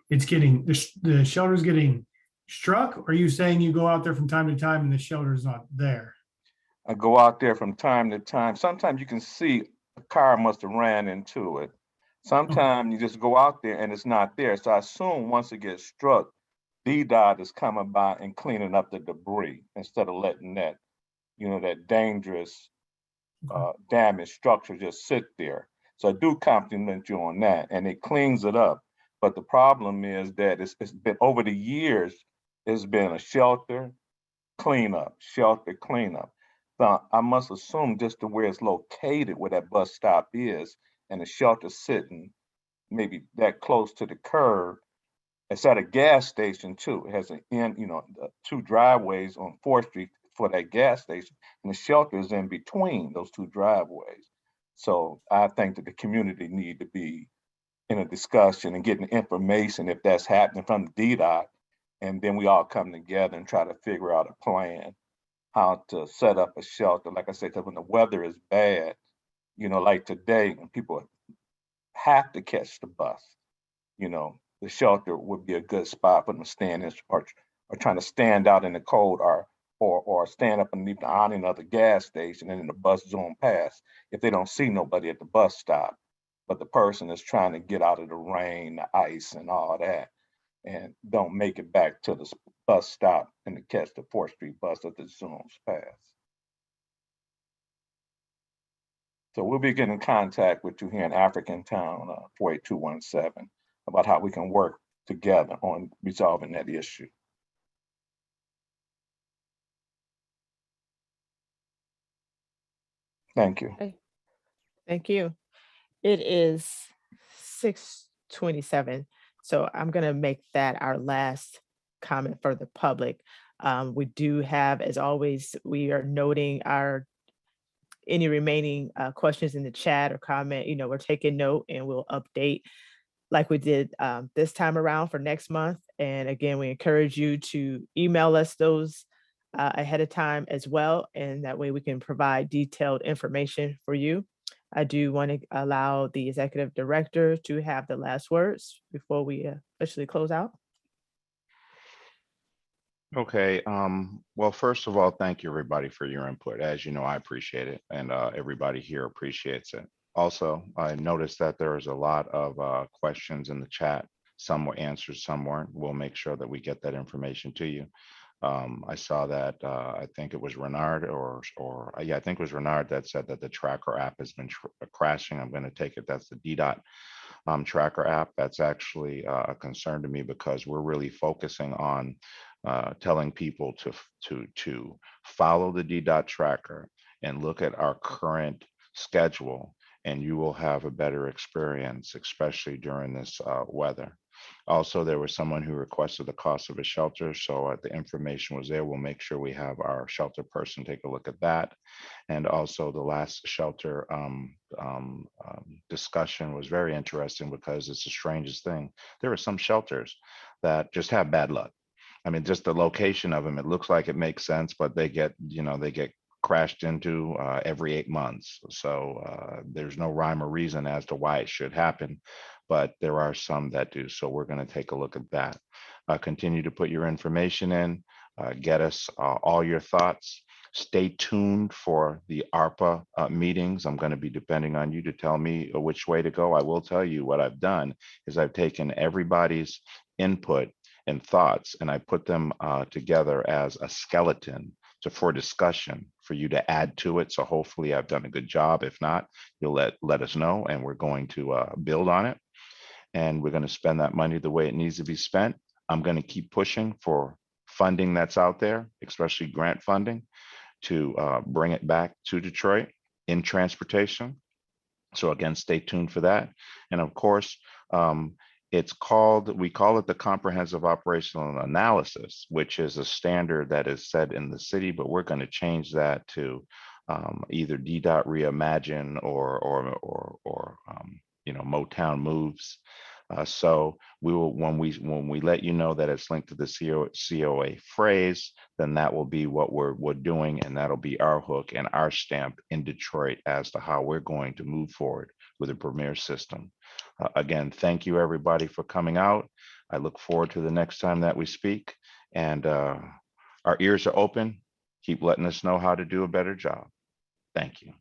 it's getting the shelter's getting struck? Or are you saying you go out there from time to time and the shelter's not there? I go out there from time to time. Sometimes you can see a car must have ran into it. Sometimes you just go out there and it's not there. So I assume once it gets struck, Ddot is coming by and cleaning up the debris instead of letting that, that dangerous damaged structure just sit there. So I do compliment you on that, and it cleans it up. But the problem is that it's been over the years, it's been a shelter cleanup. So I must assume just to where it's located, where that bus stop is, and the shelter sitting maybe that close to the curb. It's at a gas station too. It has two driveways on 4th Street for that gas station, and the shelter is in between those two driveways. So I think that the community need to be in a discussion and getting information if that's happening from Ddot, and then we all come together and try to figure out a plan how to set up a shelter. Like I said, because when the weather is bad, like today, when people have to catch the bus, the shelter would be a good spot for them to stand in or trying to stand out in the cold or stand up underneath the awning of the gas station and then the bus zone pass if they don't see nobody at the bus stop. But the person is trying to get out of the rain, the ice and all that, and don't make it back to the bus stop and to catch the 4th Street bus at the zones pass. So we'll be getting in contact with you here in African Town, 48217, about how we can work together on resolving that issue. Thank you. Okay. Thank you. It is 6:27, so I'm going to make that our last comment for the public. We do have, as always, we are noting any remaining questions in the chat or comment. We're taking note and we'll update like we did this time around for next month. And again, we encourage you to email us those ahead of time as well, and that way we can provide detailed information for you. I do want to allow the executive director to have the last words before we officially close out. Okay. Well, first of all, thank you everybody for your input. As you know, I appreciate it, and everybody here appreciates it. Also, I noticed that there is a lot of questions in the chat. Some were answered, some weren't. We'll make sure that we get that information to you. I saw that I think it was Renard I think it was Renard that said that the tracker app has been crashing. I'm going to take it that's the Ddot tracker app. That's actually a concern to me because we're really focusing on telling people to follow the Ddot tracker and look at our current schedule, and you will have a better experience, especially during this weather. Also, there was someone who requested the cost of a shelter, so the information was there. We'll make sure we have our shelter person take a look at that. And also the last shelter discussion was very interesting because it's the strangest thing. There are some shelters that just have bad luck. I mean, just the location of them, it looks like it makes sense, but they get crashed into every 8 months. So there's no rhyme or reason as to why it should happen, but there are some that do. So we're going to take a look at that. Continue to put your information in, get us all your thoughts. Stay tuned for the ARPA meetings. I'm going to be depending on you to tell me which way to go. I will tell you what I've done is I've taken everybody's input and thoughts and I put them together as a skeleton for discussion for you to add to it. So hopefully I've done a good job. If not, you'll let us know and we're going to build on it. And we're going to spend that money the way it needs to be spent. I'm going to keep pushing for funding that's out there, especially grant funding, to bring it back to Detroit in transportation. So again, stay tuned for that. And of course, we call it the comprehensive operational analysis, which is a standard that is set in the city, but we're going to change that to either Ddot Reimagine or Motown Moves. So we will, when we let you know that it's linked to the COA phrase, then that will be what we're doing, and that'll be our hook and our stamp in Detroit as to how we're going to move forward with a premier system. Again, thank you everybody for coming out. I look forward to the next time that we speak, and our ears are open. Keep letting us know how to do a better job. Thank you.